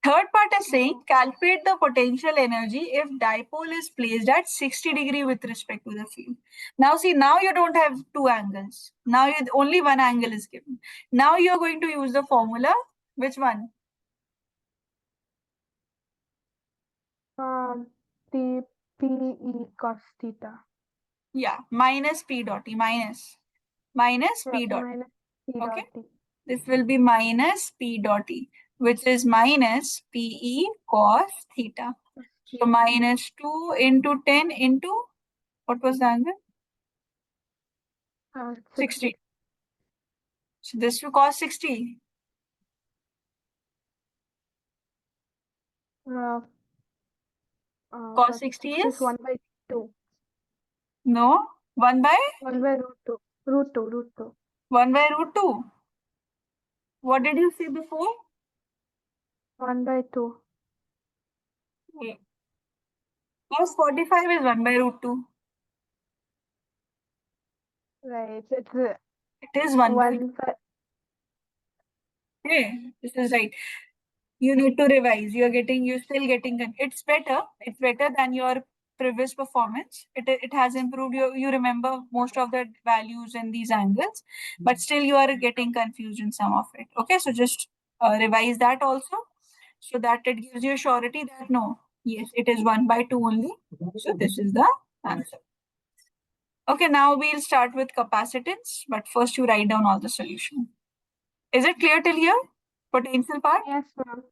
Third part is saying calculate the potential energy if dipole is placed at 60 degree with respect to the field. Now see, now you don't have two angles. Now only one angle is given. Now you're going to use the formula. Which one? The PE cos theta. Yeah, minus P dot E, minus Yeah, P dot E. minus P Okay, dot T. this will be minus P dot E, which is minus PE cos theta. So Theta. minus 2 into 10 into, what was the angle? 60. 60. So this will cos 60. Uh, Cos Sorry, 60 6 is is? 1 by 2. No, 1 by? 1 by root 2. Root 2, root 2. 1 by root 2. What did you say before? 1 by 2. Okay. Cos 45 is 1 by root 2. Right. It's It is 1 by 2. 1 by. Okay, this is right. You need to revise. You're still getting, it's better. It's better than your previous performance. It has improved. You remember most of the values and these angles, but still you are getting confused in some of it. Okay, so just revise that also, so that it gives you surety that no, yes, it is 1 by 2 only. So this is the answer. Okay, now we'll start with capacitance, but first you write down all the solution. Is it clear till here? Potential part? Yes, ma'am.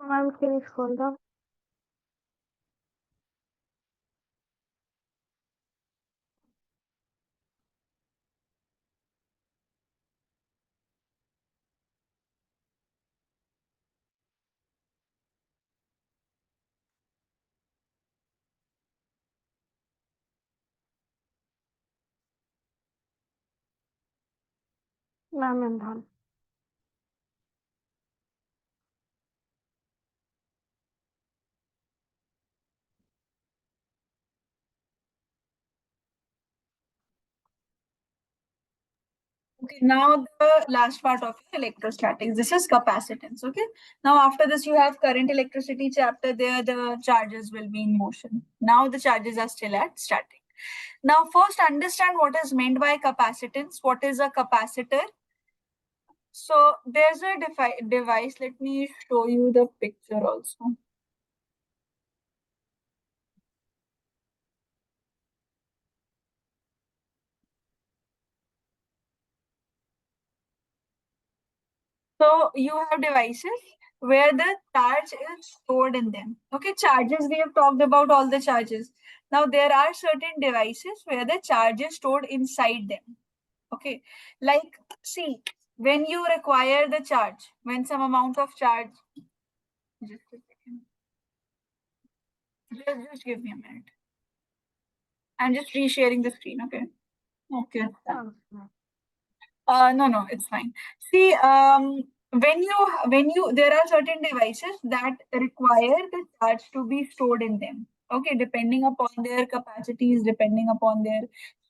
Ma'am, can you scroll down? Ma'am, I'm done. Okay, now the last part of electrostatics. This is capacitance. Okay. Now after this, you have current electricity chapter. There, the charges will be in motion. Now the charges are still at static. Now first understand what is meant by capacitance. What is a capacitor? So there's a device. Let me show you the picture also. So you have devices where the charge is stored in them. Okay, charges, we have talked about all the charges. Now there are certain devices where the charge is stored inside them. Okay, like see, when you require the charge, when some amount of charge, just a second, just give me a minute. I'm just resharing the screen. Okay. Okay. Ma'am. No, no, it's fine. See, there are certain devices that require the charge to be stored in them. Okay, depending upon their capacities, depending upon their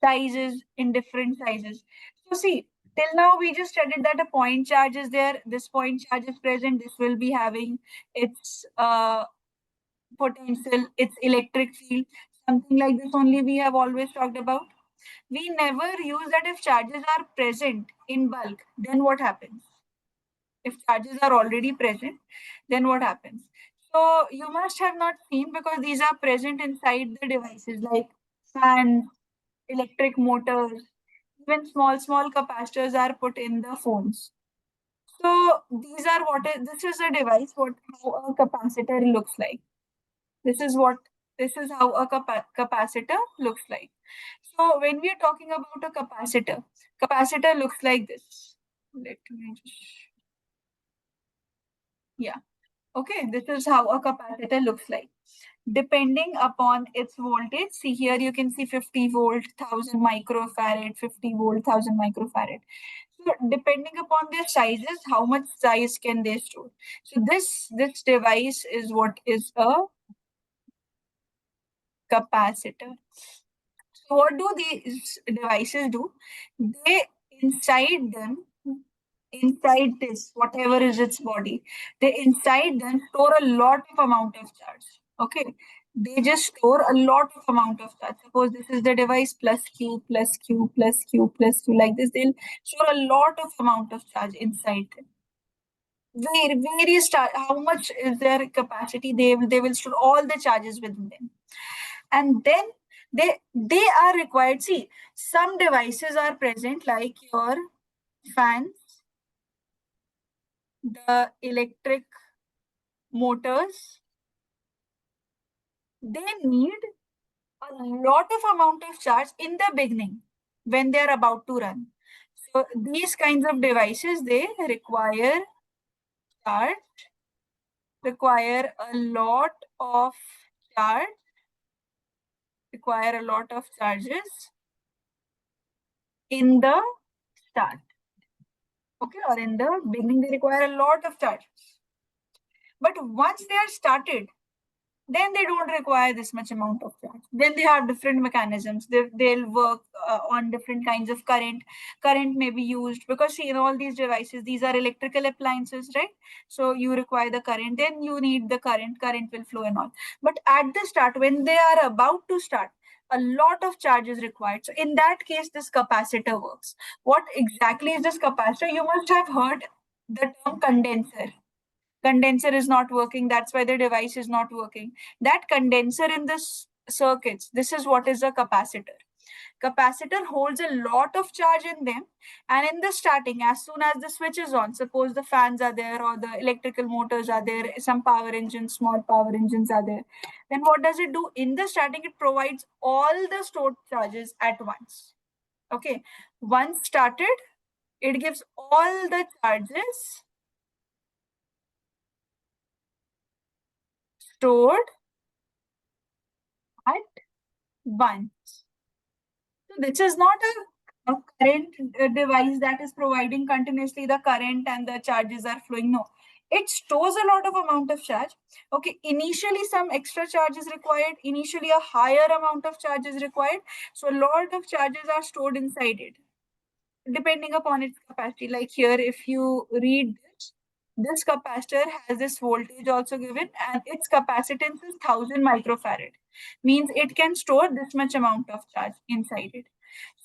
sizes, in different sizes. So see, Till now, we just studied that a point charge is there. This point charge is present. This will be having its potential, its electric field. Something like this only we have always talked about. We never use that if charges are present in bulk, then what happens? If charges are already present, then what happens? So you must have not seen, because these are present inside the devices like fans, electric motors, even small capacitors are put in the phones. So these are this is a device, what how a capacitor looks like. This is what this is how a capacitor looks like. So when we are talking about a capacitor looks like this. Let me just, yeah. Okay, this is how a capacitor looks like. Depending upon its voltage, see here you can see 50 volt, 1000 microfarad, 50 volt, 1000 microfarad. So depending upon their sizes, how much size can they store? So this device is what is a capacitor. So what do these devices do? They inside them, inside this, whatever is its body, they inside them store a lot of amount of charge. Okay. They just store a lot of amount of charge. Suppose this is the device plus Q, plus Q, plus Q, plus Q, like this. They'll store a lot of amount of charge inside them. Various charge, how much is their capacity? They will store all the charges within them. And then they are required. See, some devices are present like your fans, the electric motors. They need a lot of amount of charge in the beginning when they are about to run. So these kinds of devices, they charge require a lot of charge require a lot of charges in the start. Okay, or in the beginning, they require a lot of charges. But once they are started, then they don't require this much amount of charge. Then they have different mechanisms. They'll work on different kinds of current. Current may be used because, see, in all these devices, these are electrical appliances, right? So you require the current, then you need the current will flow and all. But at the start, when they are about to start, a lot of charge is required. So in that case, this capacitor works. What exactly is this capacitor? You must have heard the term condenser. Condenser is not working, that's why the device is not working. That condenser in this circuits, this is what is a capacitor. Capacitor holds a lot of charge in them, and in the starting, as soon as the switch is on, suppose the fans are there or the electrical motors are there, some power engines, small power engines are there, then what does it do? In the starting, it provides all the stored charges at once. Okay, once started, it gives all the charges stored at once. So this is not a current device that is providing continuously the current and the charges are flowing. No, it stores a lot of amount of charge. Okay, initially some extra charge is required. Initially a higher amount of charge is required. So a lot of charges are stored inside it, depending upon its capacity. Like here, if you read this capacitor has this voltage also given, and its capacitance is 1000 microfarad. Means it can store this much amount of charge inside it.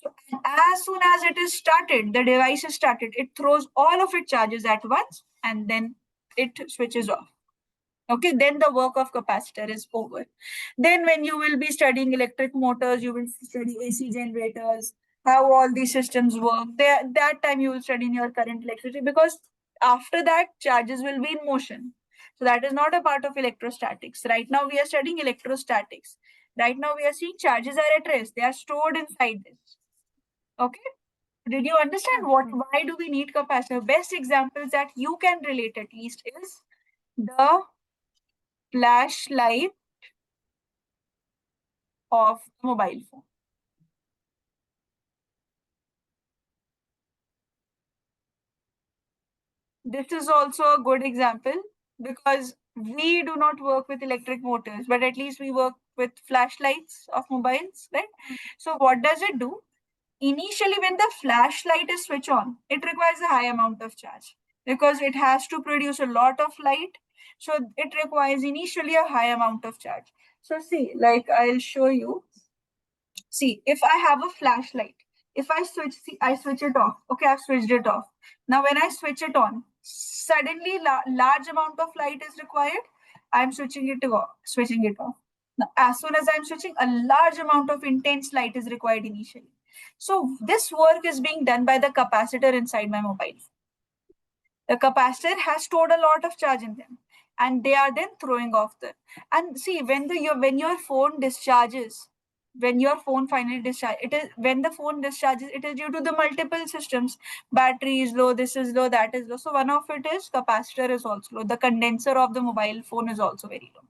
So as soon as it is started, the device is started, it throws all of its charges at once and then it switches off. Okay, then the work of capacitor is over. Then when you will be studying electric motors, you will study AC generators, how all these systems work. There, that time you will study in your current electricity, because after that charges will be in motion. So that is not a part of electrostatics. Right now we are studying electrostatics. Right now we are seeing charges are at rest. They are stored inside this. Okay. Did you understand why do we need capacitor? Best examples that you can relate at least is the flashlight of mobile phone. This is also a good example because we do not work with electric motors, but at least we work with flashlights of mobiles, right? So what does it do? initially when the flashlight is switched on, it requires a high amount of charge because it has to produce a lot of light. So it requires initially a high amount of charge. So see, like I'll show you. See, if I have a flashlight, if I switch, see, I switch it off. Okay, I've switched it off. Now, when I switch it on, suddenly large amount of light is required. I'm switching it off. Now, as soon as I'm switching, a large amount of intense light is required initially. So this work is being done by the capacitor inside my mobile. The capacitor has stored a lot of charge in them, and they are then throwing off the. And see, when your phone discharges, when your phone finally discharges, it is when the phone discharges, it is due to the multiple systems. Battery is low, this is low, that is low. So one of it is capacitor is also low. The condenser of the mobile phone is also very low.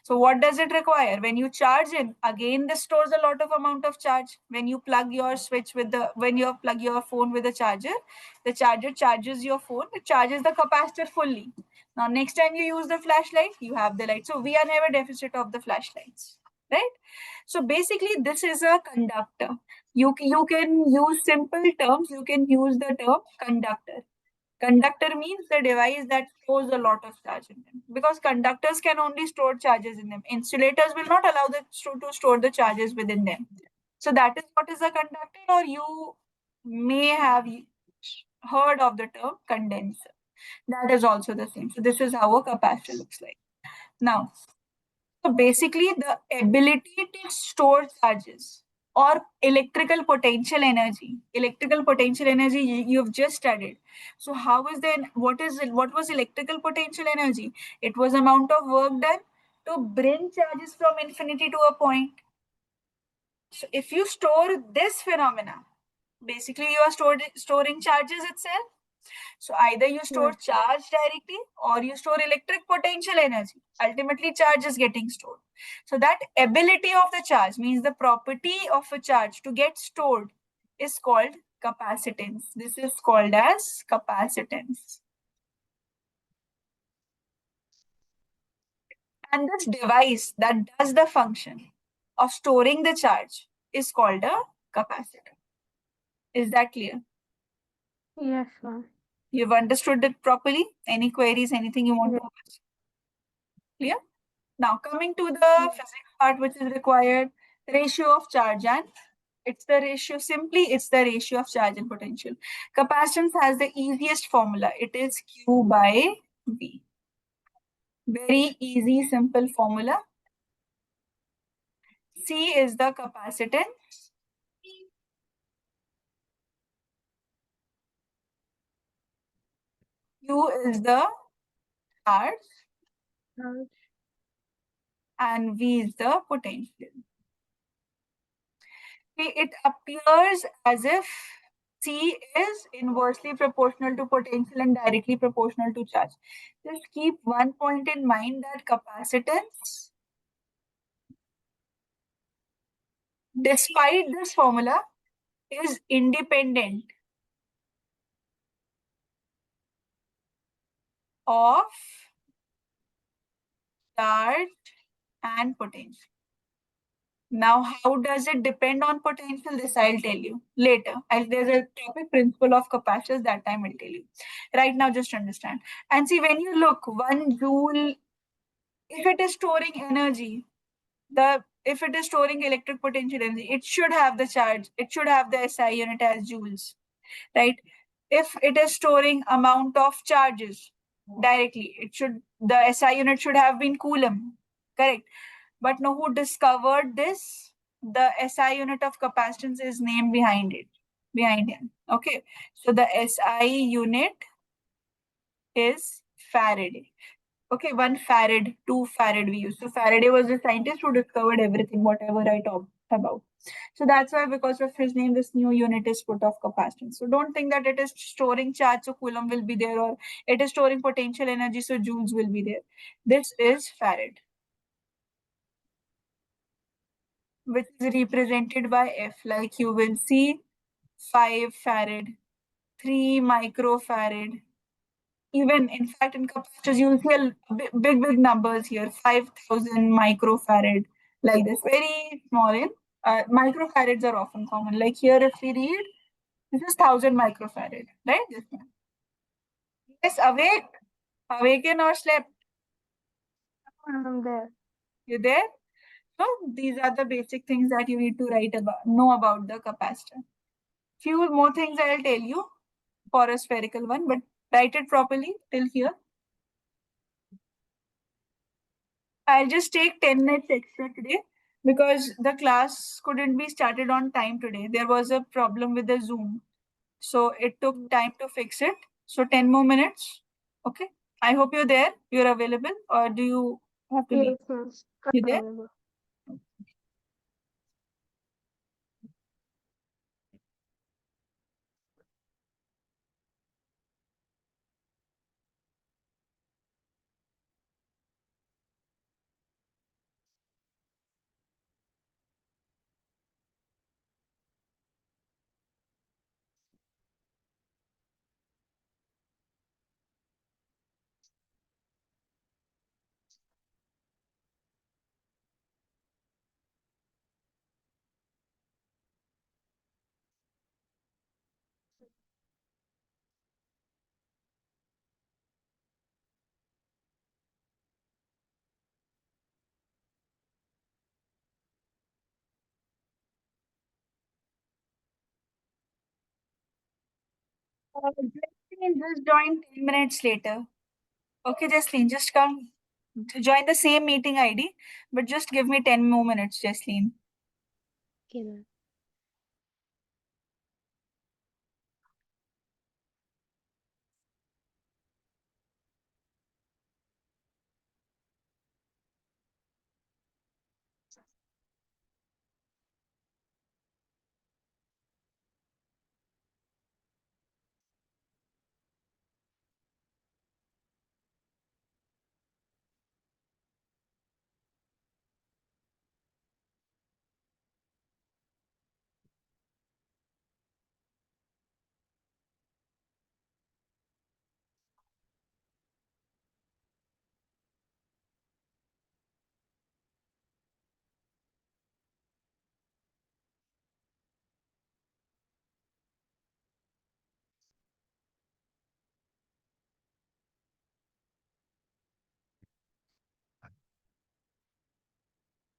So what does it require? When you charge in, again this stores a lot of amount of charge. When you plug your switch with the when you plug your phone with the charger charges your phone, it charges the capacitor fully. Now next time you use the flashlight, you have the light. So we are never deficit of the flashlights, right? So basically this is a conductor. You can use simple terms, you can use the term conductor. Conductor means the device that stores a lot of charge in them, because conductors can only store charges in them. Insulators will not allow to store the charges within them. So that is what is a conductor, or you may have heard of the term condenser. That is also the same. So this is how a capacitor looks like. Now, so basically, the ability to store charges or electrical potential energy. Electrical potential energy you've just studied. So how is then what is it? What was electrical potential energy? It was amount of work done to bring charges from infinity to a point. So if you store this phenomena, basically you are storing charges itself. So either you store Yes. charge directly or you store electric potential energy. Ultimately, charge is getting stored. So that ability of the charge means the property of a charge to get stored is called capacitance. This is called as capacitance. And this device that does the function of storing the charge is called a capacitor. Is that clear? Yes, ma'am. You've understood it properly? Any queries, anything you want Yes. to ask? Clear? Now, coming to the physics part, which is required, ratio of charge, and it's the ratio of charge and potential. Capacitance has the easiest formula. It is Q by V. Very easy, simple formula. C is the capacitance. Q is the charge, Charge. and V is the potential. Okay, it appears as if C is inversely proportional to potential and directly proportional to charge. Just keep one point in mind that capacitance, despite this formula, is independent of charge and potential. Now, how does it depend on potential? This I'll tell you later. There's a topic principle of capacitors that time I'll tell you. Right now, just understand. And see, when you look, 1 joule, if it is storing energy, the if it is storing electric potential energy, it should have the charge, it should have the SI unit as joules, right? If it is storing amount of charges directly, it should the SI unit should have been coulomb, correct? But no, who discovered this? The SI unit of capacitance is named behind him. Okay, so the SI unit is Faraday. Okay, 1 farad, 2 farad we use. So Faraday was the scientist who discovered everything, whatever I talked about. So that's why, because of his name, this new unit is put of capacitance. So don't think that it is storing charge, so coulomb will be there, or it is storing potential energy, so joules will be there. This is farad, which is represented by F. Like you will see 5 farad, 3 microfarad, even in fact in capacitors you'll see big numbers here, 5,000 microfarad, like this, very small in Microfarads are often common. Like here, if we read, this is 1,000 microfarad, right? This one. Yes, awake, awaken or slept. I'm there. You there? So these are the basic things that you need to know about the capacitor. Few more things I'll tell you for a spherical one, but write it properly till here. I'll just take 10 minutes extra today because the class couldn't be started on time today. There was a problem with the Zoom. So it took time to fix it. So 10 more minutes. Okay. I hope you're there. You're available, or do you have to leave? Yes, ma'am. You there? Available. Jasleen, just join 10 minutes later. Okay, Jasleen, just come join the same meeting ID, but just give me 10 more minutes, Jasleen. Okay, ma'am.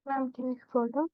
Ma'am, can you scroll down?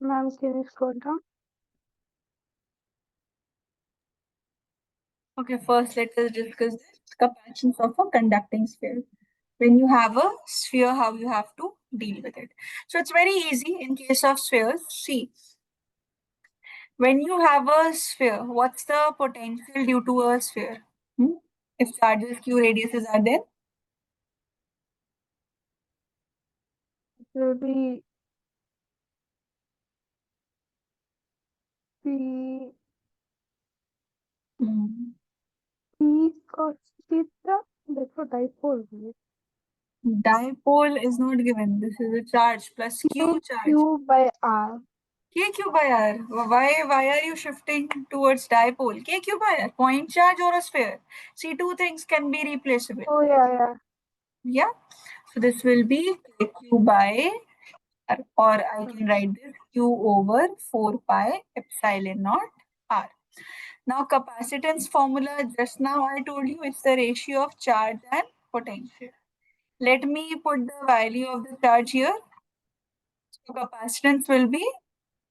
Ma'am, can you scroll down? Okay, first let us discuss the capacitance of a conducting sphere. When you have a sphere, how you have to deal with it. So it's very easy in case of spheres. See, when you have a sphere, what's the potential due to a sphere? Hmm? If charges q radiuses are there, It will be P hmm. P cos theta. That's what I told you. Dipole is not given. This is a charge plus Q charge. Q by R. KQ by R. Why are you shifting towards dipole? KQ by R. Point charge or a sphere? See, two things can be replaceable. Oh, yeah. Yeah. So this will be KQ by R, or I can write this Q over 4 pi epsilon naught R. Now capacitance formula, just now I told you it's the ratio of charge and potential. Let me put the value of the charge here. So capacitance will be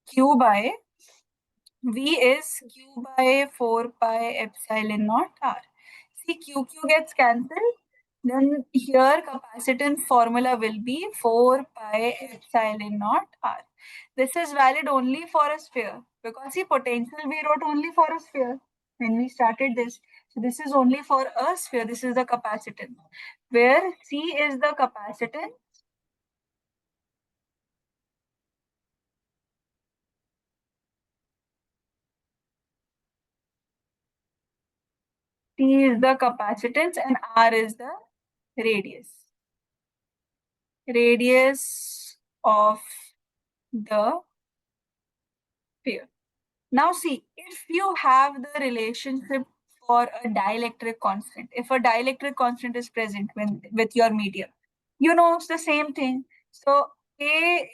Q by V is Q by 4 pi epsilon naught R. See, QQ gets cancelled. Then here capacitance formula will be 4 pi epsilon naught R. This is valid only for a sphere because see, potential we wrote only for a sphere when we started this. So this is only for a sphere. This is the capacitance. Where C is the capacitance, T is the capacitance, and R is the radius. Radius of the sphere. Now see, if you have the relationship for a dielectric constant, if a dielectric constant is present with your medium, you know it's the same thing. So K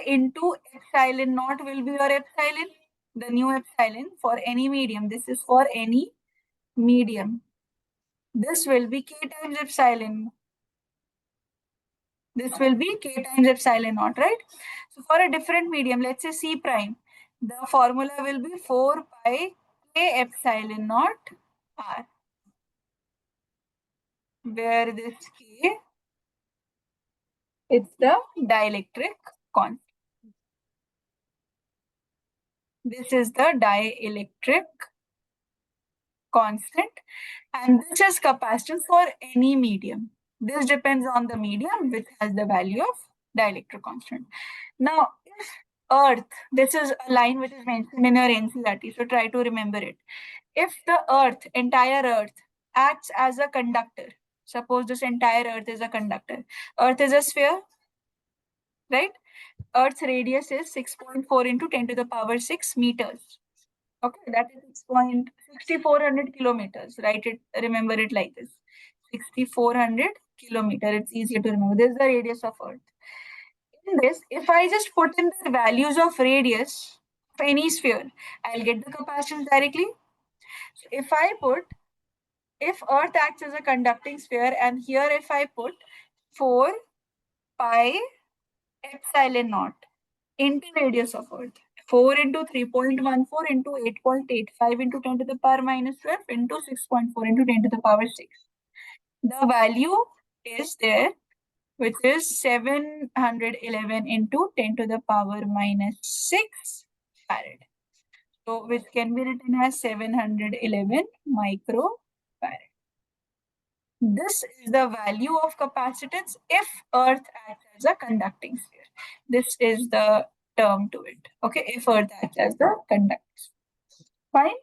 into epsilon naught will be your epsilon, the new epsilon for any medium. This is for any medium. This will be K times epsilon. This will be K times epsilon naught, right? So for a different medium, let's say C prime, the formula will be 4 pi K epsilon naught R, where this K, it's the dielectric constant. This is the dielectric constant, and this is capacitance for any medium. This depends on the medium which has the value of dielectric constant. Now, if Earth, this is a line which is mentioned in your NCERT, so try to remember it. If the Earth, entire Earth, acts as a conductor, suppose this entire Earth is a conductor. Earth is a sphere, right? Earth's radius is 6.4 into 10 to the power 6 meters. Okay, that is 6.6400 kilometers. Write it, remember it like this. 6400 kilometer. It's easier to remember. This is the radius of Earth. In this, if I just put in the values of radius of any sphere, I'll get the capacitance directly. So if Earth acts as a conducting sphere, and here if I put 4 pi epsilon naught into radius of Earth, 4 into 3.14 into 8.85 into 10 to the power minus 12 into 6.4 into 10 to the power 6. The value is there, which is 711 into 10 to the power minus 6 farad. So, which can be written as 711 microfarad. This is the value of capacitance if Earth acts as a conducting sphere. This is the term to it. Okay, if Earth acts as the conducting sphere. Fine.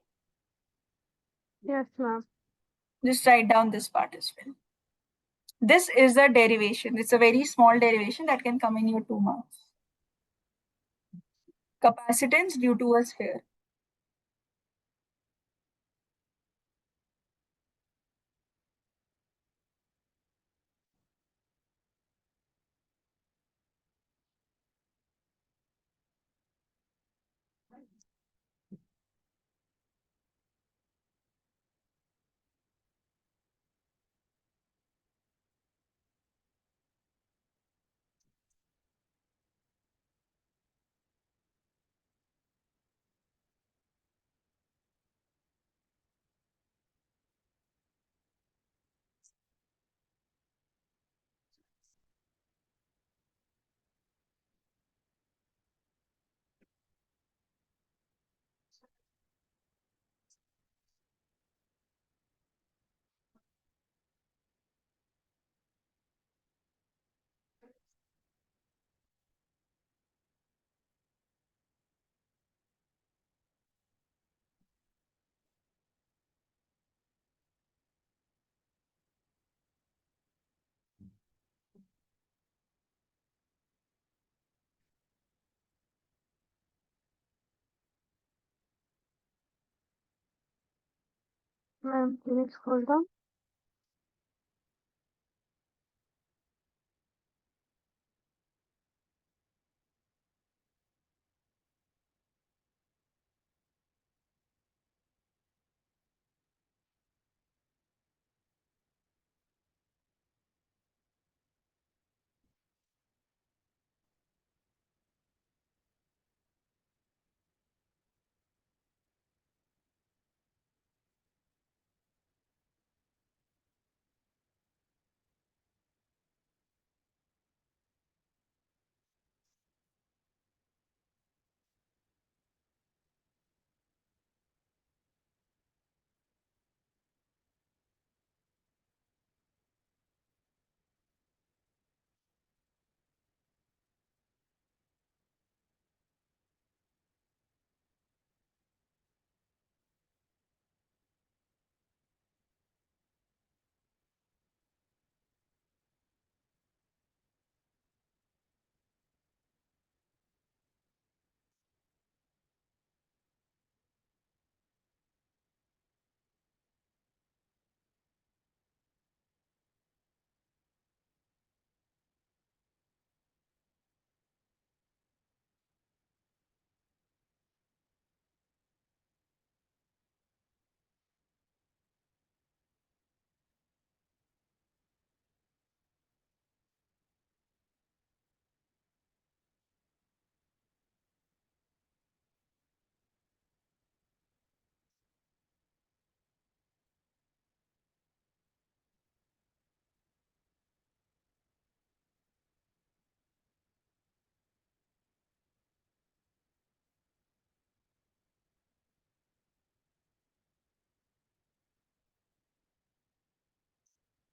Yes, ma'am. Just write down this part as well. This is the derivation. It's a very small derivation that can come in your 2 marks. Capacitance due to a sphere. Ma'am, can you scroll down?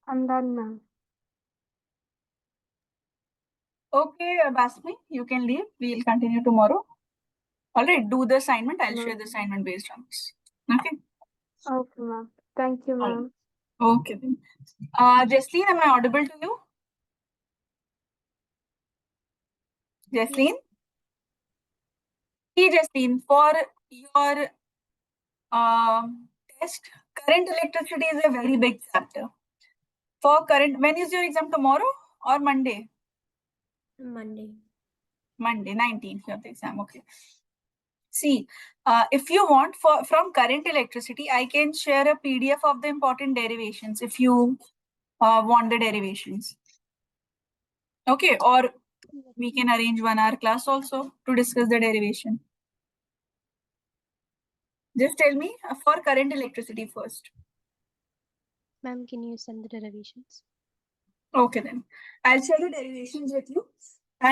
I'm done, ma'am. Okay, Basmi, you can leave. We'll continue tomorrow. All right, do the assignment. I'll Ma'am. share the assignment based on this. Okay. Okay, ma'am. Thank you, All right. ma'am. Okay then. Jesleen, am I audible to you? Jesleen? Hey, Jesleen, for your test, current electricity is a very big chapter. For current, when is your exam, tomorrow or Monday? Monday. Monday, 19th of the exam. Okay. See, if you want from current electricity, I can share a PDF of the important derivations if you want the derivations. Okay, or we can arrange 1 hour class also to discuss the derivation. Just tell me for current electricity first. Ma'am, can you send the derivations? Okay then. I'll share the derivations with you.